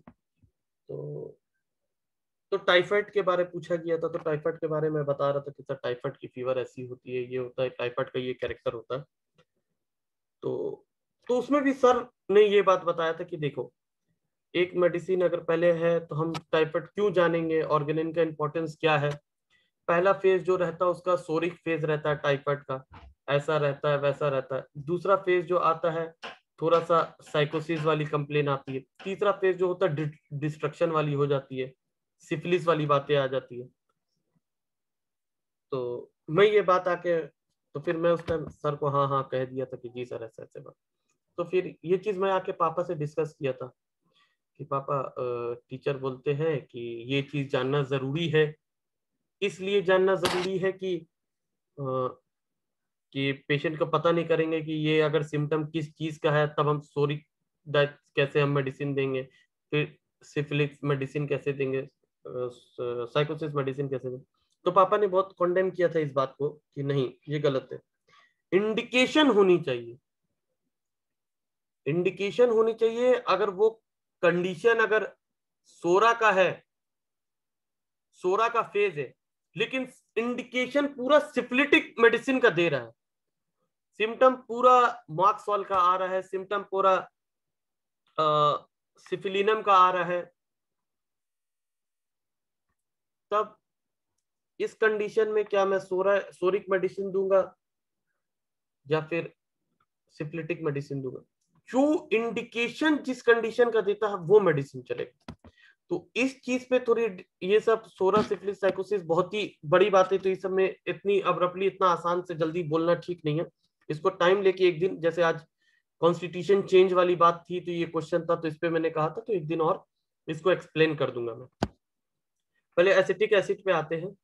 तो टाइफाइड के बारे में पूछा गया था। तो टाइफाइड के बारे में बता रहा था कि सर टाइफाइड की फीवर ऐसी होती है, ये होता है, टाइफाइड का ये कैरेक्टर होता है। तो उसमें भी सर ने ये बात बताया था कि देखो, एक मेडिसिन अगर पहले है तो हम टाइफाइड क्यों जानेंगे, ऑर्गेनिन का इंपॉर्टेंस क्या है। पहला फेज जो रहता है उसका सोरिक फेज रहता है टाइफाइड का, ऐसा रहता है, वैसा रहता है। दूसरा फेज जो आता है थोड़ा सा साइकोसिस वाली कंप्लेन आती है। तीसरा फेज जो होता है डिस्ट्रक्शन वाली हो जाती है, सिफिलिस वाली बातें आ जाती है। तो मैं ये बात आके, तो फिर मैं उस टाइम सर को हाँ हाँ कह दिया था कि जी सर ऐसे ऐसे बात। तो फिर ये चीज मैं आके पापा से डिस्कस किया था कि पापा टीचर बोलते हैं कि ये चीज जानना जरूरी है, इसलिए जानना जरूरी है कि पेशेंट को पता नहीं करेंगे कि ये अगर सिम्टम किस चीज का है, तब हम सोरिक कैसे हम मेडिसिन देंगे, फिर सिफिलिस मेडिसिन कैसे देंगे, साइकोसिस मेडिसिन कैसे देंगे। तो पापा ने बहुत कॉन्डेम किया था इस बात को कि नहीं ये गलत है, इंडिकेशन होनी चाहिए, इंडिकेशन होनी चाहिए। अगर वो कंडीशन अगर सोरा का है, सोरा का फेज है, लेकिन इंडिकेशन पूरा सिफिलिटिक मेडिसिन का दे रहा है, सिम्टम पूरा मॉक्सवाल का आ रहा है, सिम्टम पूरा सिफिलिनम का आ रहा है, तब इस कंडीशन में क्या मैं सोरिक मेडिसिन दूंगा या फिर सिफिलिटिक मेडिसिन दूंगा? जो इंडिकेशन जिस कंडीशन का देता है वो मेडिसिन चलेगा। तो इस चीज पे थोड़ी, ये सब सोरा सिफिलिस साइकोसिस बहुत ही बड़ी बात है, तो इस सब में इतनी अब्रप्टली इतना आसान से जल्दी बोलना ठीक नहीं है। इसको टाइम लेके एक दिन, जैसे आज कॉन्स्टिट्यूशन चेंज वाली बात थी तो ये क्वेश्चन था, तो इस पे मैंने कहा था तो एक दिन और इसको एक्सप्लेन कर दूंगा मैं। पहले एसिटिक एसिड पे आते हैं।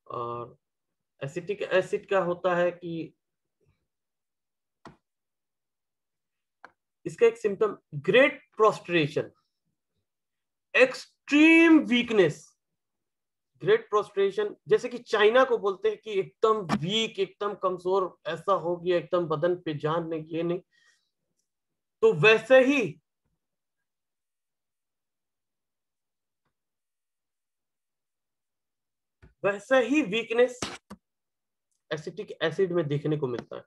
और एसिटिक एसिड क्या होता है कि इसका एक symptom great prostration, extreme weakness. Great prostration जैसे कि चाइना को बोलते हैं कि एकदम वीक, एकदम कमजोर, ऐसा हो गया एकदम बदन पे जान नहीं, ये नहीं, तो वैसा ही वीकनेस एसिटिक एसिड में देखने को मिलता है।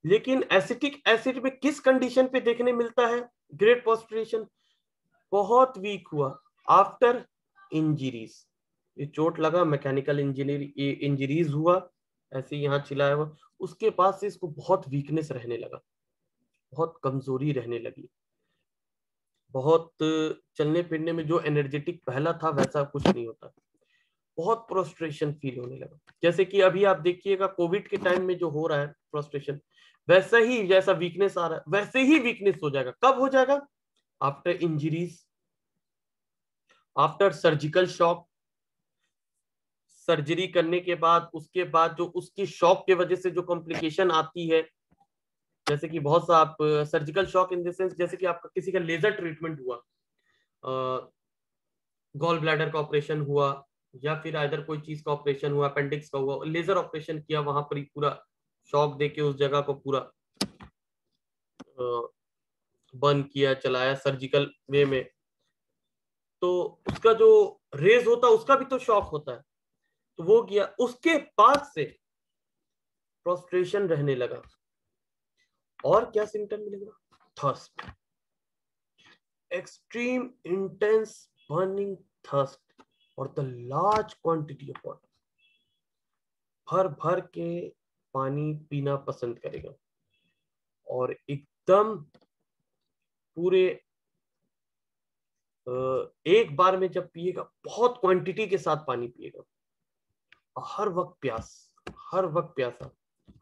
लेकिन एसिटिक एसिड में किस कंडीशन पे देखने मिलता है ग्रेट प्रोस्ट्रेशन? बहुत वीक हुआ आफ्टर इंजरीज, ये चोट लगा, मैकेनिकल इंजरीज हुआ, ऐसे यहाँ चिल्लाया हुआ, उसके बाद से इसको बहुत वीकनेस रहने लगा, बहुत कमजोरी रहने लगी, बहुत चलने फिरने में जो एनर्जेटिक पहला था वैसा कुछ नहीं होता, बहुत प्रोस्ट्रेशन फील होने लगा। जैसे कि अभी आप देखिएगा कोविड के टाइम में जो हो रहा है प्रोस्ट्रेशन, वैसा ही जैसा वीकनेस आ रहा है वैसे ही वीकनेस हो जाएगा। कब हो जाएगा? After injuries, after surgical shock, surgery करने के बाद, उसके बाद जो उसकी शॉक के वजह से जो कॉम्प्लिकेशन आती है, जैसे कि बहुत सा आप surgical shock in the sense, जैसे कि आपका किसी का लेजर ट्रीटमेंट हुआ, गॉल ब्लैडर का ऑपरेशन हुआ या फिर अदर कोई चीज का ऑपरेशन हुआ, अपेंडिक्स का हुआ, लेजर ऑपरेशन किया, वहां पर ही पूरा शॉक देके उस जगह को पूरा बंद किया, चलाया सर्जिकल वे में, तो उसका जो रेज होता है उसका भी तो शॉक होता है, तो वो किया, उसके बाद से प्रोस्ट्रेशन रहने लगा। और क्या सिम्टम मिलेगा? Thirst, extreme intense burning thirst और the large quantity of water, भर भर के पानी पीना पसंद करेगा और एकदम पूरे एक बार में जब पिएगा बहुत क्वांटिटी के साथ पानी पिएगा, हर वक्त प्यास, हर वक्त प्यासा,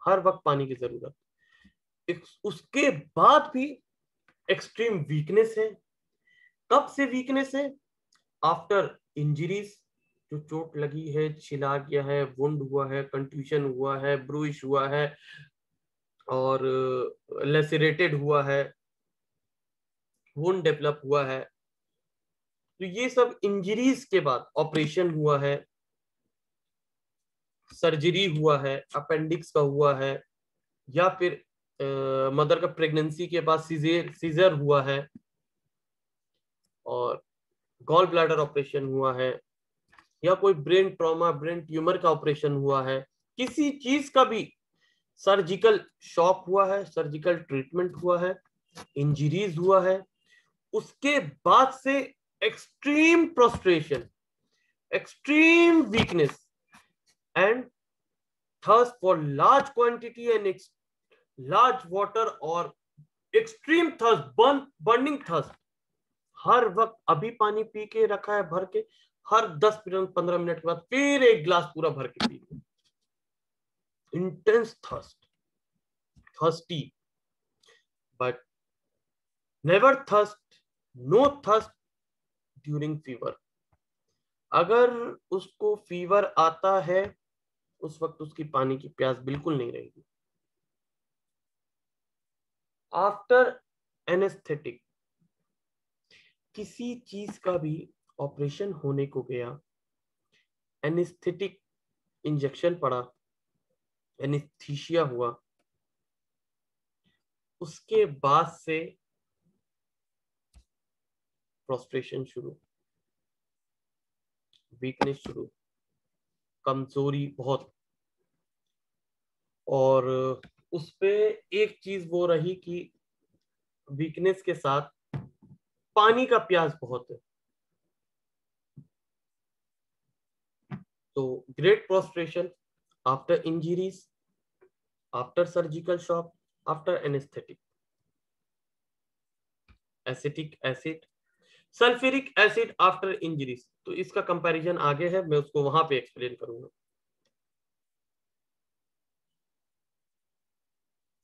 हर वक्त पानी की जरूरत। उसके बाद भी एक्सट्रीम वीकनेस है। कब से वीकनेस है? आफ्टर इंजरीज, जो चोट लगी है, छिला गया है, वुंड हुआ है, कंट्यूशन हुआ है, ब्रूइश हुआ है और लेसरेटेड हुआ है, वुंड डेवलप हुआ है, तो ये सब इंजरीज के बाद, ऑपरेशन हुआ है, सर्जरी हुआ है, अपेंडिक्स का हुआ है, या फिर मदर का प्रेगनेंसी के बाद सीजर हुआ है और गॉल ब्लैडर ऑपरेशन हुआ है, या कोई ब्रेन ट्रॉमा, ब्रेन ट्यूमर का ऑपरेशन हुआ है, किसी चीज का भी सर्जिकल शॉक हुआ है, सर्जिकल ट्रीटमेंट हुआ है, इंजरीज हुआ है, उसके बाद से extreme prostration, extreme weakness and thirst for large quantity and large water और एक्सट्रीम थर्स्ट, बर्निंग थर्स्ट, हर वक्त अभी पानी पी के रखा है भर के, हर 10-15 मिनट के बाद फिर एक गिलास पूरा भर के पी, intense thirst, thirsty but never thirst, no thirst during fever. अगर उसको फीवर आता है उस वक्त उसकी पानी की प्यास बिल्कुल नहीं रहेगी। आफ्टर एनेस्थेटिक, किसी चीज का भी ऑपरेशन होने को गया, एनेस्थेटिक इंजेक्शन पड़ा, एनेस्थीसिया हुआ, उसके बाद से प्रोस्ट्रेशन शुरू, वीकनेस शुरू, कमजोरी बहुत, और उस पे एक चीज वो रही कि वीकनेस के साथ पानी का प्यास बहुत है। तो great prostration after injuries, after surgical shock, after anaesthetic, acetic acid, sulphuric acid after injuries. तो इसका कंपैरिजन आगे है, मैं उसको वहां पे एक्सप्लेन करूंगा।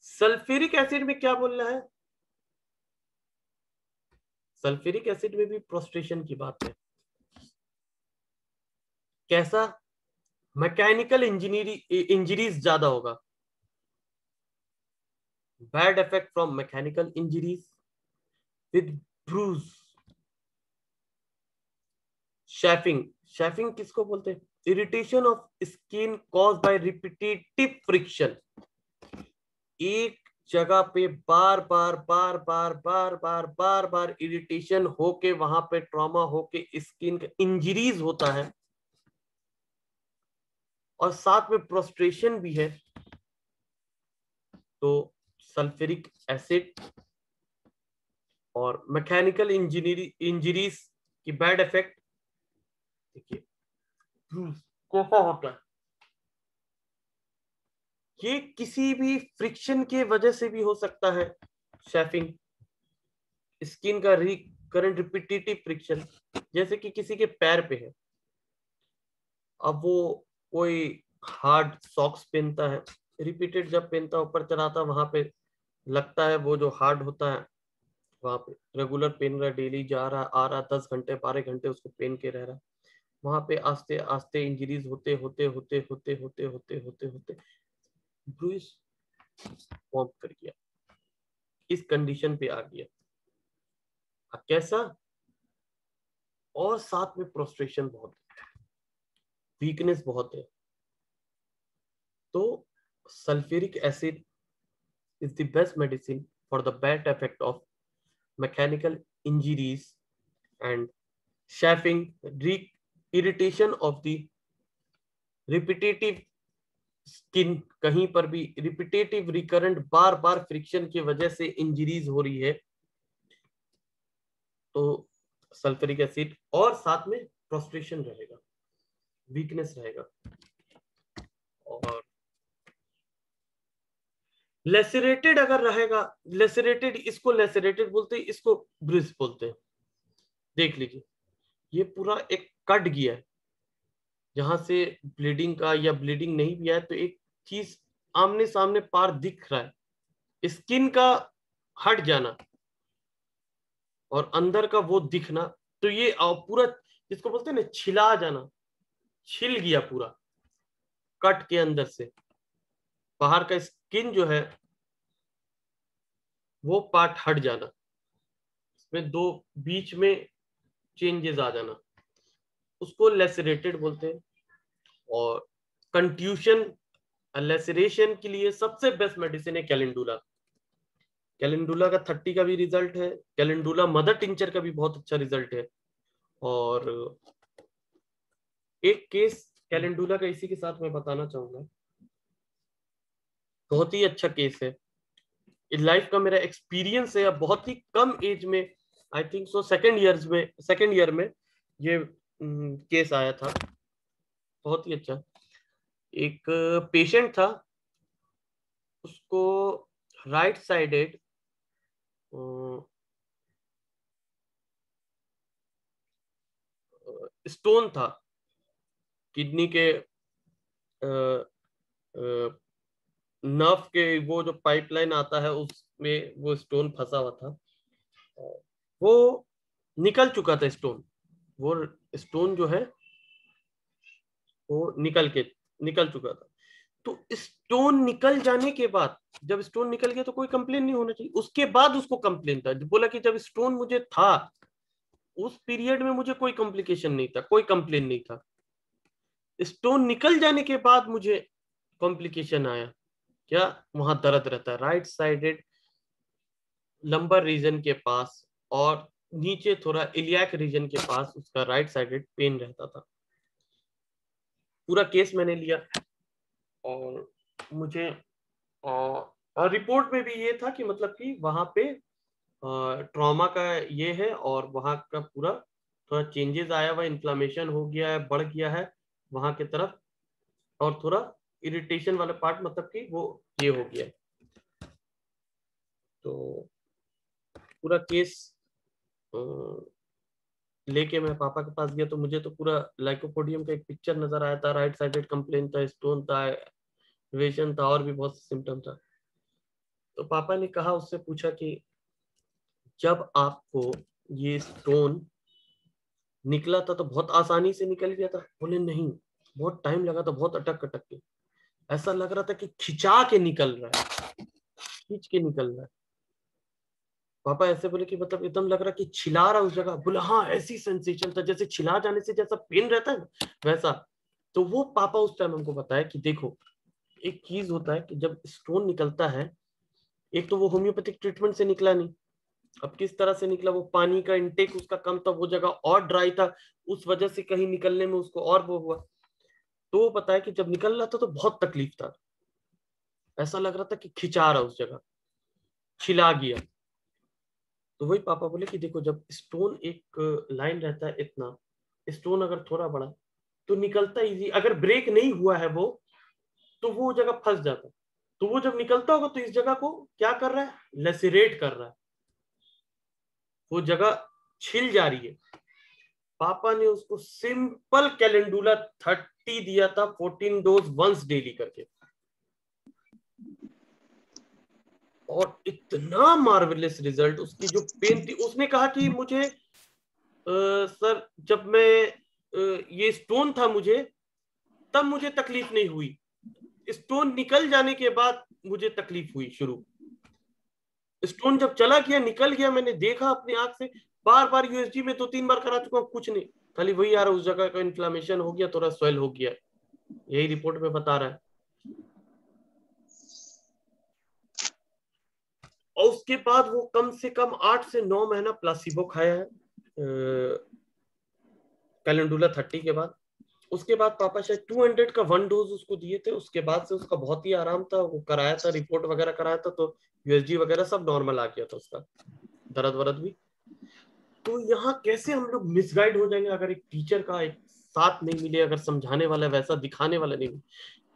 सल्फ्यूरिक एसिड में क्या बोल रहा है? सल्फ्यूरिक एसिड में भी प्रोस्ट्रेशन की बात है। कैसा? मैकेनिकल इंजरीज ज्यादा होगा, bad effect from mechanical injuries with bruise. Chafing, chafing किसको बोलते हैं? Irritation of skin cause by repetitive friction. एक जगह पे बार बार बार बार बार बार बार बार इरिटेशन होके वहां पे ट्रॉमा होके स्किन का इंजरीज होता है, और साथ में प्रोस्ट्रेशन भी है। तो सल्फ्यूरिक एसिड और मैकेनिकल इंजरीज की बैड इफेक्ट देखिए कैसा होता है। ये किसी भी फ्रिक्शन के वजह से भी हो सकता है। शेफिंग, स्किन का रिकरेंट रिपीटेटिव फ्रिक्शन, जैसे कि किसी के पैर पे है, अब वो कोई हार्ड सॉक्स पहनता है, रिपीटेड जब पहनता है ऊपर चढ़ाता है, वहां पे लगता है वो जो हार्ड होता है, वहां पे रेगुलर पहन रहा, डेली जा रहा आ रहा, 10 घंटे 12 घंटे उसको पहन के रह रहा, वहां पे आस्ते आस्ते इंजरीज होते होते होते होते होते होते होते होते ब्रूइस फॉर्म कर गया, इस कंडीशन पे आ गया। कैसा? और साथ में प्रोस्ट्रेशन बहुत है, वीकनेस बहुत है। तो sulphuric acid is the best medicine for the bad effect of mechanical injuries and chafing, irritation of the repetitive skin। कहीं पर भी रिपीटेटिव रिकरेंट बार बार फ्रिक्शन की वजह से इंजरीज हो रही है, तो सल्फ्यूरिक एसिड, और साथ में प्रोस्ट्रेशन रहेगा, वीकनेस रहेगा। और लेसरेटेड अगर रहेगा, लेसरेटेड, इसको लेसरेटेड बोलते हैं, इसको ब्रिज बोलते हैं। देख लीजिए, ये पूरा एक कट गया है, जहां से ब्लीडिंग का या ब्लीडिंग नहीं भी है, तो एक चीज आमने सामने पार दिख रहा है, स्किन का हट जाना और अंदर का वो दिखना, तो ये पूरा जिसको बोलते हैं ना छिला जाना, छिल गया पूरा कट के अंदर से, बाहर का स्किन जो है वो पार्ट हट जाना, इसमें दो बीच में चेंजेस आ जाना, उसको लेसरेटेड बोलते हैं। और कंट्यूशन, लेसरेशन के लिए सबसे बेस्ट मेडिसिन है कैलेंडुला। कैलेंडुला का 30 का भी रिजल्ट है, कैलेंडुला मदर टिंचर का भी बहुत अच्छा रिजल्ट है। और एक केस कैलेंडुला का इसी के साथ मैं बताना चाहूंगा, बहुत ही अच्छा केस है, इस लाइफ का मेरा एक्सपीरियंस है। बहुत ही कम एज में, I think so second year में ये केस आया था, बहुत ही अच्छा। एक पेशेंट था, उसको राइट साइडेड स्टोन था, किडनी के नर्व के वो जो पाइपलाइन आता है उसमें वो स्टोन फंसा हुआ था, वो निकल चुका था स्टोन, वो स्टोन जो है वो निकल चुका था। तो स्टोन निकल जाने के बाद, जब स्टोन निकल गया तो कोई कंप्लेन नहीं होना चाहिए, उसके बाद उसको कंप्लेन था, बोला कि जब स्टोन मुझे था उस पीरियड में मुझे कोई कॉम्प्लिकेशन नहीं था, कोई कंप्लेन नहीं था, स्टोन निकल जाने के बाद मुझे कॉम्प्लिकेशन आया। क्या? वहां दर्द रहता है राइट साइडेड लंबर रीजन के पास, और नीचे थोड़ा इलियाक रीजन के पास उसका राइट साइडेड पेन रहता था। पूरा केस मैंने लिया और मुझे और रिपोर्ट में भी ये था कि मतलब कि वहां पे ट्रॉमा का ये है और वहां का पूरा थोड़ा चेंजेस आया हुआ, इन्फ्लामेशन हो गया है, बढ़ गया है वहां की तरफ, और थोड़ा इरिटेशन वाला पार्ट मतलब कि वो ये हो गया। तो पूरा केस लेके मैं पापा के पास गया तो मुझे तो पूरा लाइकोपोडियम का एक पिक्चर नजर आया था, राइट साइडेड कंप्लेन था, स्टोन था, एलिवेशन था और भी बहुत सिम्टम था। तो पापा ने कहा, उससे पूछा कि जब आपको ये स्टोन निकला था तो बहुत आसानी से निकल गया था? बोले नहीं, बहुत टाइम लगा था, बहुत अटक अटक के, ऐसा लग रहा था कि खिंचा के निकल रहा है, खींच के निकल रहा है। पापा ऐसे बोले कि मतलब एकदम लग रहा कि छिला रहा उस जगह। बोला हाँ, ऐसी सेंसेशन था जैसे छिला जाने से जैसा पेन रहता है ना, वैसा। तो वो पापा उस टाइम हमको बताया कि देखो, एक चीज होता है कि जब स्टोन निकलता है, एक तो वो होम्योपैथिक ट्रीटमेंट से निकला नहीं, अब किस तरह से निकला, वो पानी का इंटेक उसका कम था, वो जगह और ड्राई था, उस वजह से कहीं निकलने में उसको और वो हुआ। तो वो पता है कि जब निकल रहा था तो बहुत तकलीफ था, ऐसा लग रहा था कि खिंचा रहा उस जगह, छिला गया। तो वही पापा बोले कि देखो, जब स्टोन एक लाइन रहता है इतना, स्टोन अगर थोड़ा बड़ा तो निकलता इजी, अगर ब्रेक नहीं हुआ है वो तो वो जगह फंस जाता। तो वो जब निकलता होगा तो इस जगह को क्या कर रहा है, लेसिरेट कर रहा है, वो जगह छिल जा रही है। पापा ने उसको सिंपल कैलेंडुला 30 दिया था, 14 डोज वंस डेली करके, और इतना मार्वेलस रिजल्ट। उसकी जो पेन थी, उसने कहा कि मुझे सर जब मैं ये स्टोन था मुझे, तब मुझे तकलीफ नहीं हुई, स्टोन निकल जाने के बाद मुझे तकलीफ हुई शुरू। स्टोन जब चला गया, निकल गया, मैंने देखा अपनी आंख से, बार बार यूएसजी में 2-3 बार करा चुका हूं, कुछ नहीं, खाली वही आ रहा, उस जगह का इन्फ्लामेशन हो गया, थोड़ा स्वेल हो गया, यही रिपोर्ट में बता रहा है। और उसके बाद वो कम से कम 8 से 9 महीना प्लासिबो खाया है कैलेंडुला 30 के बाद। उसके बाद पापा शायद 200 का 1 डोज उसको दिए थे, उसके बाद से उसका बहुत ही आराम था, वो कराया था, रिपोर्ट वगैरह कराया था, तो यूएसजी वगैरह सब नॉर्मल आ गया था उसका, दर्द वरद भी। तो यहाँ कैसे हम लोग मिसगाइड हो जाएंगे अगर एक टीचर का एक साथ नहीं मिले, अगर समझाने वाला वैसा दिखाने वाला नहीं मिले।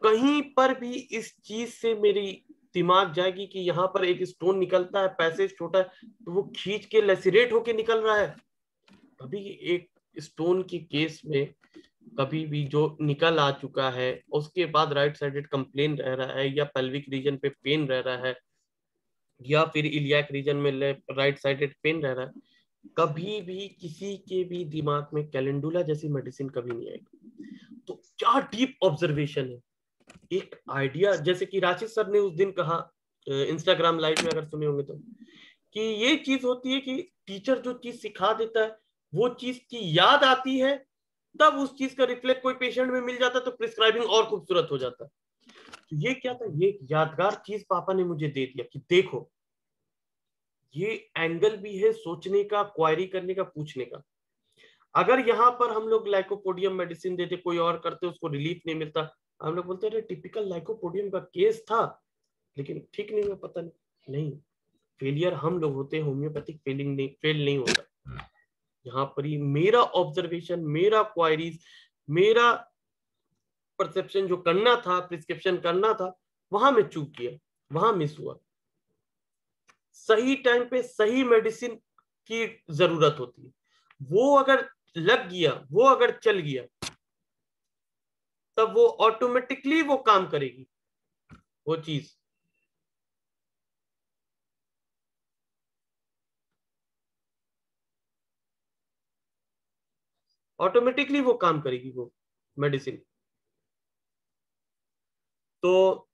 कहीं पर भी इस चीज से मेरी दिमाग जाएगी कि यहाँ पर एक स्टोन निकलता है, पैसेज छोटा है, तो वो खींच के लेसिरेट होके निकल रहा है। कभी एक स्टोन की केस में कभी भी जो निकल आ चुका है, उसके बाद राइट साइडेड कंप्लेन रह रहा है, या पेल्विक रीजन पे पेन रह रहा है, या फिर इलियाक रीजन में राइट साइडेड पेन रह रहा है, कभी भी किसी के भी दिमाग में कैलेंडुला जैसी मेडिसिन कभी नहीं आएगी। तो क्या डीप ऑब्जर्वेशन है, एक आइडिया, जैसे कि राशिद सर ने उस दिन कहा इंस्टाग्राम लाइव में, अगर सुने होंगे तो, कि ये चीज होती है कि टीचर जो चीज सिखा देता है, वो चीज की याद आती है, तब उस चीज का रिफ्लेक्ट कोई पेशेंट में मिल जाता है, तो प्रिस्क्राइबिंग और खूबसूरत हो जाता है। तो ये क्या था, ये यादगार चीज पापा ने मुझे दे दिया कि देखो, ये एंगल भी है सोचने का, क्वायरी करने का, पूछने का। अगर यहाँ पर हम लोग लाइकोपोडियम मेडिसिन देते, कोई और करते, उसको रिलीफ नहीं मिलता, हम लोग बोलते रहे टिपिकल लाइकोपोडियम का केस था, लेकिन ठीक नहीं हुआ, पता नहीं। फेलियर हम लोग होते हैं, होम्योपैथिक फेल नहीं होता। यहाँ पर ही मेरा ऑब्जर्वेशन, मेरा क्वायरीज, मेरा परसेप्शन जो करना था, प्रिस्क्रिप्शन करना था, वहां में चूक किया, वहां मिस हुआ। सही टाइम पे सही मेडिसिन की जरूरत होती है, वो अगर लग गया, वो अगर चल गया, तब वो ऑटोमेटिकली वो काम करेगी, वो चीज ऑटोमेटिकली वो काम करेगी, वो मेडिसिन। तो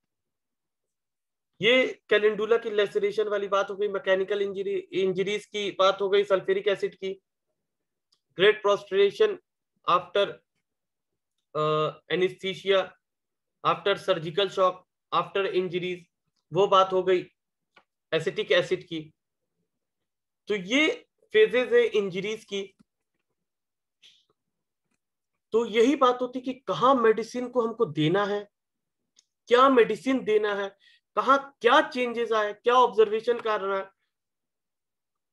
ये कैलेंडुला की लेसरेशन वाली बात हो गई, मैकेनिकल इंजरीज की बात हो गई, सल्फ्यूरिक एसिड की, great prostration after anaesthesia, after surgical shock, after injuries, वो बात हो गई, एसिटिक एसिड की। तो ये फेजेस है इंजरीज की। तो यही बात होती कि कहाँ मेडिसिन को हमको देना है, क्या मेडिसिन देना है, कहाँ क्या चेंजेस आए, क्या ऑब्जर्वेशन करना है,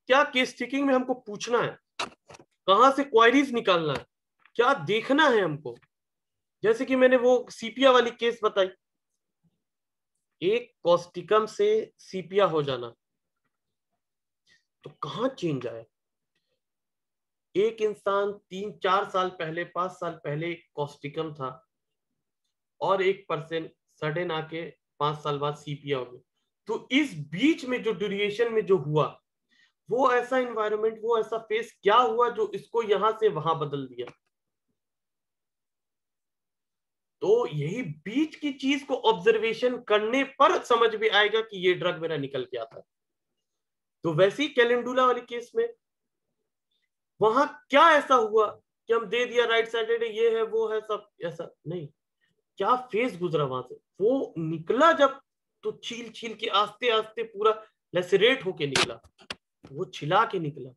क्या केस टेकिंग में हमको पूछना है, कहाँ से क्वायरीज निकालना है, क्या देखना है हमको। जैसे कि मैंने वो सीपिया वाली केस बताई, एक कॉस्टिकम से सीपिया हो जाना, तो कहाँ चेंज आया। एक इंसान 3-4 साल पहले, 5 साल पहले कॉस्टिकम था और 1% सडन आके 5 साल बाद सीपिया हो गया। तो इस बीच में जो ड्यूरेशन में जो हुआ, वो ऐसा एनवायरनमेंट, वो ऐसा फेस क्या हुआ जो इसको यहां से वहां बदल दिया। तो यही बीच की चीज को ऑब्जर्वेशन करने पर समझ में आएगा कि ये ड्रग मेरा निकल के आता है। तो वैसे ही कैलेंडुला वाले केस में वहां क्या ऐसा हुआ कि हम दे दिया राइट साइडेड, ये है वो है सब, ऐसा नहीं। क्या फेस गुजरा वहां से, वो निकला जब, तो छील छील के आस्ते आस्ते पूरा लेसरेट होके निकला, वो छिला के निकला,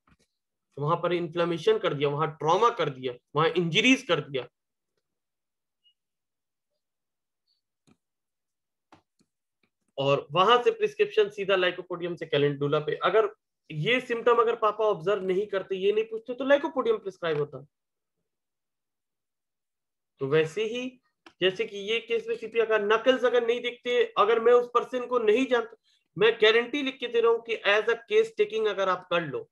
वहां पर इन्फ्लेमेशन कर दिया, वहां ट्रॉमा कर दिया, वहां इंजरीज कर दिया। और वहां से प्रिस्क्रिप्शन सीधा लाइकोपोडियम से कैलेंडुला पे। अगर ये सिम्टम अगर पापा ऑब्जर्व नहीं करते, ये नहीं पूछते, तो लाइकोपोडियम प्रिस्क्राइब होता। तो वैसे ही जैसे कि ये केस में सीपिया का नकल्स अगर नहीं दिखते, अगर मैं उस पर्सन को नहीं जानता, मैं गारंटी लिख के दे रहा हूं कि एज अ केस टेकिंग अगर आप कर लो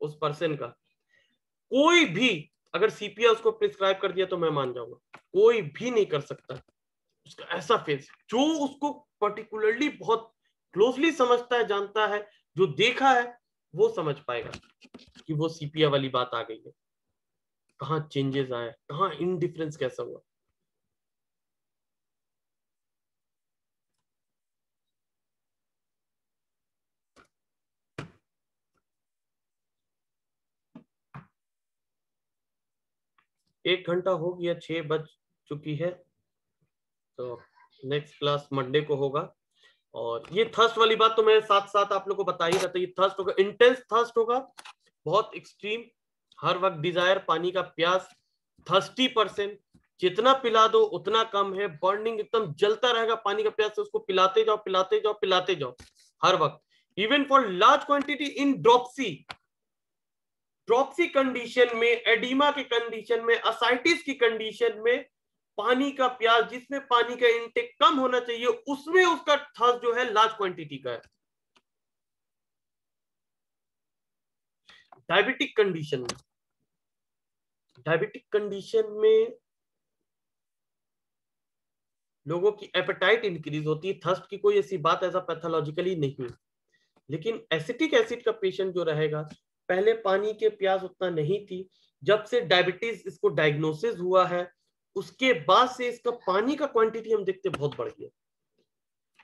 उस पर्सन का, कोई भी अगर सीपिया उसको प्रिस्क्राइब कर दिया तो मैं मान जाऊंगा, कोई भी नहीं कर सकता। उसका ऐसा फेस, जो उसको पर्टिकुलरली बहुत क्लोजली समझता है, जानता है, जो देखा है, वो समझ पाएगा कि वो सीपिया वाली बात आ गई है, कहाँ चेंजेस आए, कहाँ इनडिफरेंस कैसा हुआ। एक घंटा हो गया, 6 बज चुकी है, तो नेक्स्ट क्लास मंडे को होगा। और ये थर्स्ट वाली बात तो मैं साथ साथ आप लोग को बता ही रहता, ये थर्स्ट होगा, इंटेंस थर्स्ट होगा, बहुत एक्सट्रीम, हर वक्त डिजायर, पानी का प्यास, थर्स्टी पर्सन, जितना पिला दो उतना कम है, बर्निंग एकदम जलता रहेगा पानी का प्यास से, उसको पिलाते जाओ पिलाते जाओ पिलाते जाओ हर वक्त। Even for large quantity in dropsy, dropsy condition में, एडिमा के कंडीशन में, असाइटिस की कंडीशन में, पानी का प्यास जिसमें पानी का इंटेक कम होना चाहिए, उसमें उसका थर्स्ट जो है लार्ज क्वांटिटी का है। डायबिटिक कंडीशन में, डायबिटिक कंडीशन में लोगों की एपेटाइट इंक्रीज होती है, थर्स्ट की कोई ऐसी बात ऐसा पैथोलॉजिकली नहीं है। लेकिन एसिटिक एसिड का पेशेंट जो रहेगा, पहले पानी के प्यास उतना नहीं थी, जब से डायबिटीज इसको डायग्नोसिस हुआ है, उसके बाद से इसका पानी का क्वांटिटी हम देखते बहुत बढ़ गया,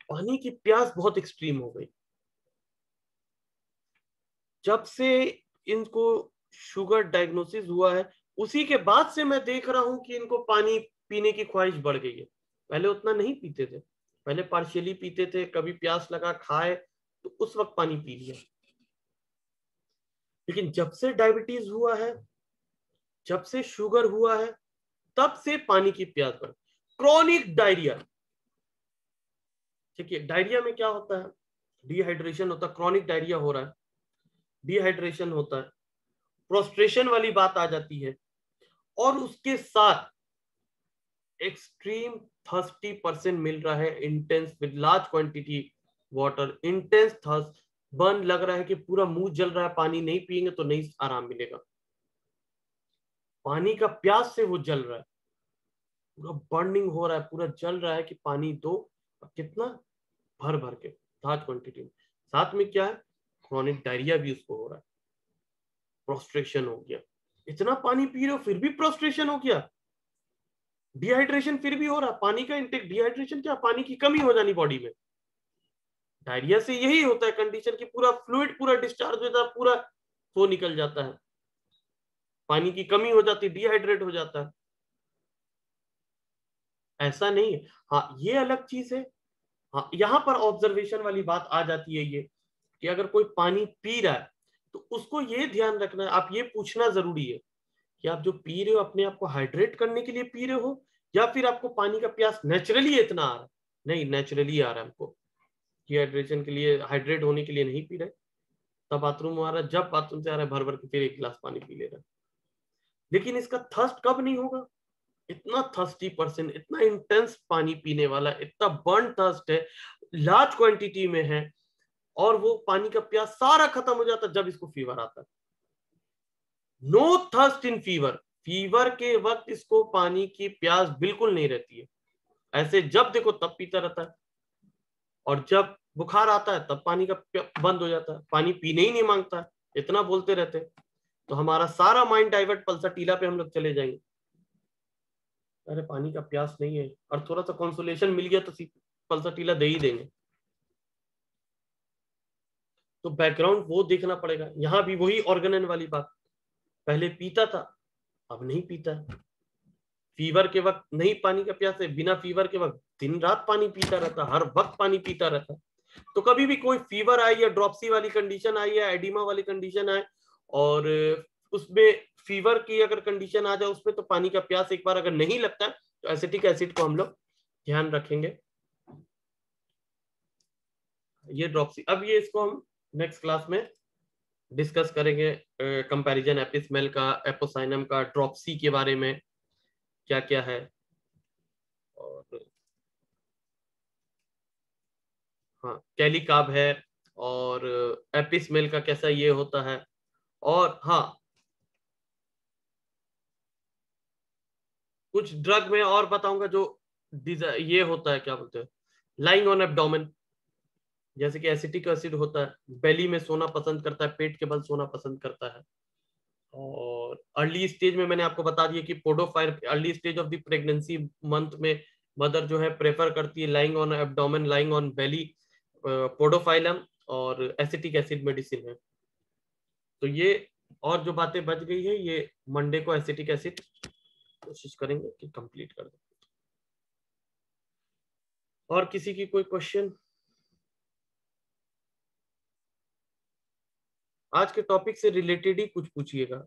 पानी की प्यास बहुत एक्सट्रीम हो गई। जब से इनको शुगर डायग्नोसिस हुआ है, उसी के बाद से मैं देख रहा हूं कि इनको पानी पीने की ख्वाहिश बढ़ गई है। पहले उतना नहीं पीते थे, पहले पार्शियली पीते थे, कभी प्यास लगा खाए तो उस वक्त पानी पी लिया। लेकिन जब से डायबिटीज हुआ है, जब से शुगर हुआ है, तब से पानी की प्यास बढ़। क्रॉनिक डायरिया, ठीक है, डायरिया में क्या होता है, डिहाइड्रेशन होता है, क्रॉनिक डायरिया हो रहा है, डिहाइड्रेशन होता है, प्रोस्ट्रेशन वाली बात आ जाती है, और उसके साथ एक्सट्रीम थर्स्टी पर्सन मिल रहा है, intense with large quantity water, intense thirst, burn लग रहा है कि पूरा मुंह जल रहा है, पानी नहीं पिएंगे तो नहीं आराम मिलेगा, पानी का प्यास से वो जल रहा है, पूरा बर्निंग हो रहा है, पूरा जल रहा है कि पानी दो, कितना भर भर के लार्ज क्वांटिटी में। साथ में क्या है, क्रॉनिक डायरिया भी उसको हो रहा है, प्रोस्ट्रेशन हो गया, इतना पानी पी रहे हो फिर भी प्रोस्ट्रेशन हो गया, डिहाइड्रेशन फिर भी हो रहा, पानी का इंटेक, डिहाइड्रेशन क्या, पानी की कमी हो जानी बॉडी में। डायरिया से यही होता है कंडीशन की पूरा फ्लूइड पूरा डिस्चार्ज हो जाता है, पूरा वो निकल जाता है, पानी की कमी हो जाती है, डिहाइड्रेट हो जाता है। ऐसा नहीं है, हाँ ये अलग चीज है। हाँ, यहाँ पर ऑब्जर्वेशन वाली बात आ जाती है, ये कि अगर कोई पानी पी रहा है तो उसको ये ध्यान रखना है, आप ये पूछना जरूरी है कि आप जो पी रहे हो अपने आप को हाइड्रेट करने के लिए पी रहे हो, या फिर आपको पानी का प्यास नेचुरली इतना आ रहा है? नहीं, नेचुरली आ रहा है हमको, डिहाइड्रेशन के लिए, हाइड्रेट होने के लिए नहीं पी रहे। तब बाथरूम आ रहा है, जब बाथरूम से आ रहा है भर भर के फिर एक गिलास पानी पी ले रहा है। लेकिन इसका थर्स्ट कब नहीं होगा? इतना थर्स्टी पर्सन, इतना इंटेंस पानी पीने वाला, इतना बर्न थर्स्ट है, लार्ज क्वांटिटी में है, और वो पानी का प्यास सारा खत्म हो जाता है जब इसको फीवर आता है। नो थर्स्ट इन फीवर। फीवर के वक्त इसको पानी की प्यास बिल्कुल नहीं रहती है, ऐसे जब देखो तब पीता रहता है, और जब बुखार आता है तब पानी का बंद हो जाता है, पानी पीने ही नहीं मांगता है, इतना बोलते रहते हैं। तो हमारा सारा माइंड डाइवर्ट पल्साटीला पे हम लोग चले जाएंगे, अरे पानी का प्यास नहीं है, और थोड़ा सा कंसोलेशन मिल गया तो पल्साटीला दे ही देंगे। तो बैकग्राउंड वो देखना पड़ेगा। यहाँ भी वही ऑर्गेनन वाली बात, पहले पीता था अब नहीं पीता। फीवर के वक्त नहीं पानी का प्यास है, बिना फीवर के वक्त दिन रात पानी पीता रहता, हर वक्त पानी पीता रहता। तो कभी भी कोई फीवर आई या ड्रॉप्सी वाली कंडीशन आई या एडिमा वाली कंडीशन आए, और उसमें फीवर की अगर कंडीशन आ जाए उसमें, तो पानी का प्यास एक बार अगर नहीं लगता तो एसिटिक एसिड को हम लोग ध्यान रखेंगे। ये ड्रॉप्सी, अब ये इसको हम नेक्स्ट क्लास में डिस्कस करेंगे, कंपैरिजन एपिस्मेल का, एपोसाइनम का, ड्रॉप्सी के बारे में क्या क्या है, और हाँ कैलिकाब है, और एपिस्मेल का कैसा ये होता है, और हाँ कुछ ड्रग में और बताऊंगा जो ये होता है, क्या बोलते हैं, लाइंग ऑन एब्डोमेन, जैसे कि एसिटिक एसिड होता है, बेली में सोना पसंद करता है, पेट के बल सोना पसंद करता है। और अर्ली स्टेज में मैंने आपको बता दिया कि podophyllum, early stage of the pregnancy month में मदर जो है प्रेफर करती है lying on abdomen, lying on belly, podophyllum और एसिटिक एसिड मेडिसिन है। तो ये और जो बातें बच गई है ये मंडे को एसिटिक एसिड कोशिश करेंगे कि कंप्लीट कर दें। और किसी की कोई क्वेश्चन? आज के टॉपिक से रिलेटेड ही कुछ पूछिएगा।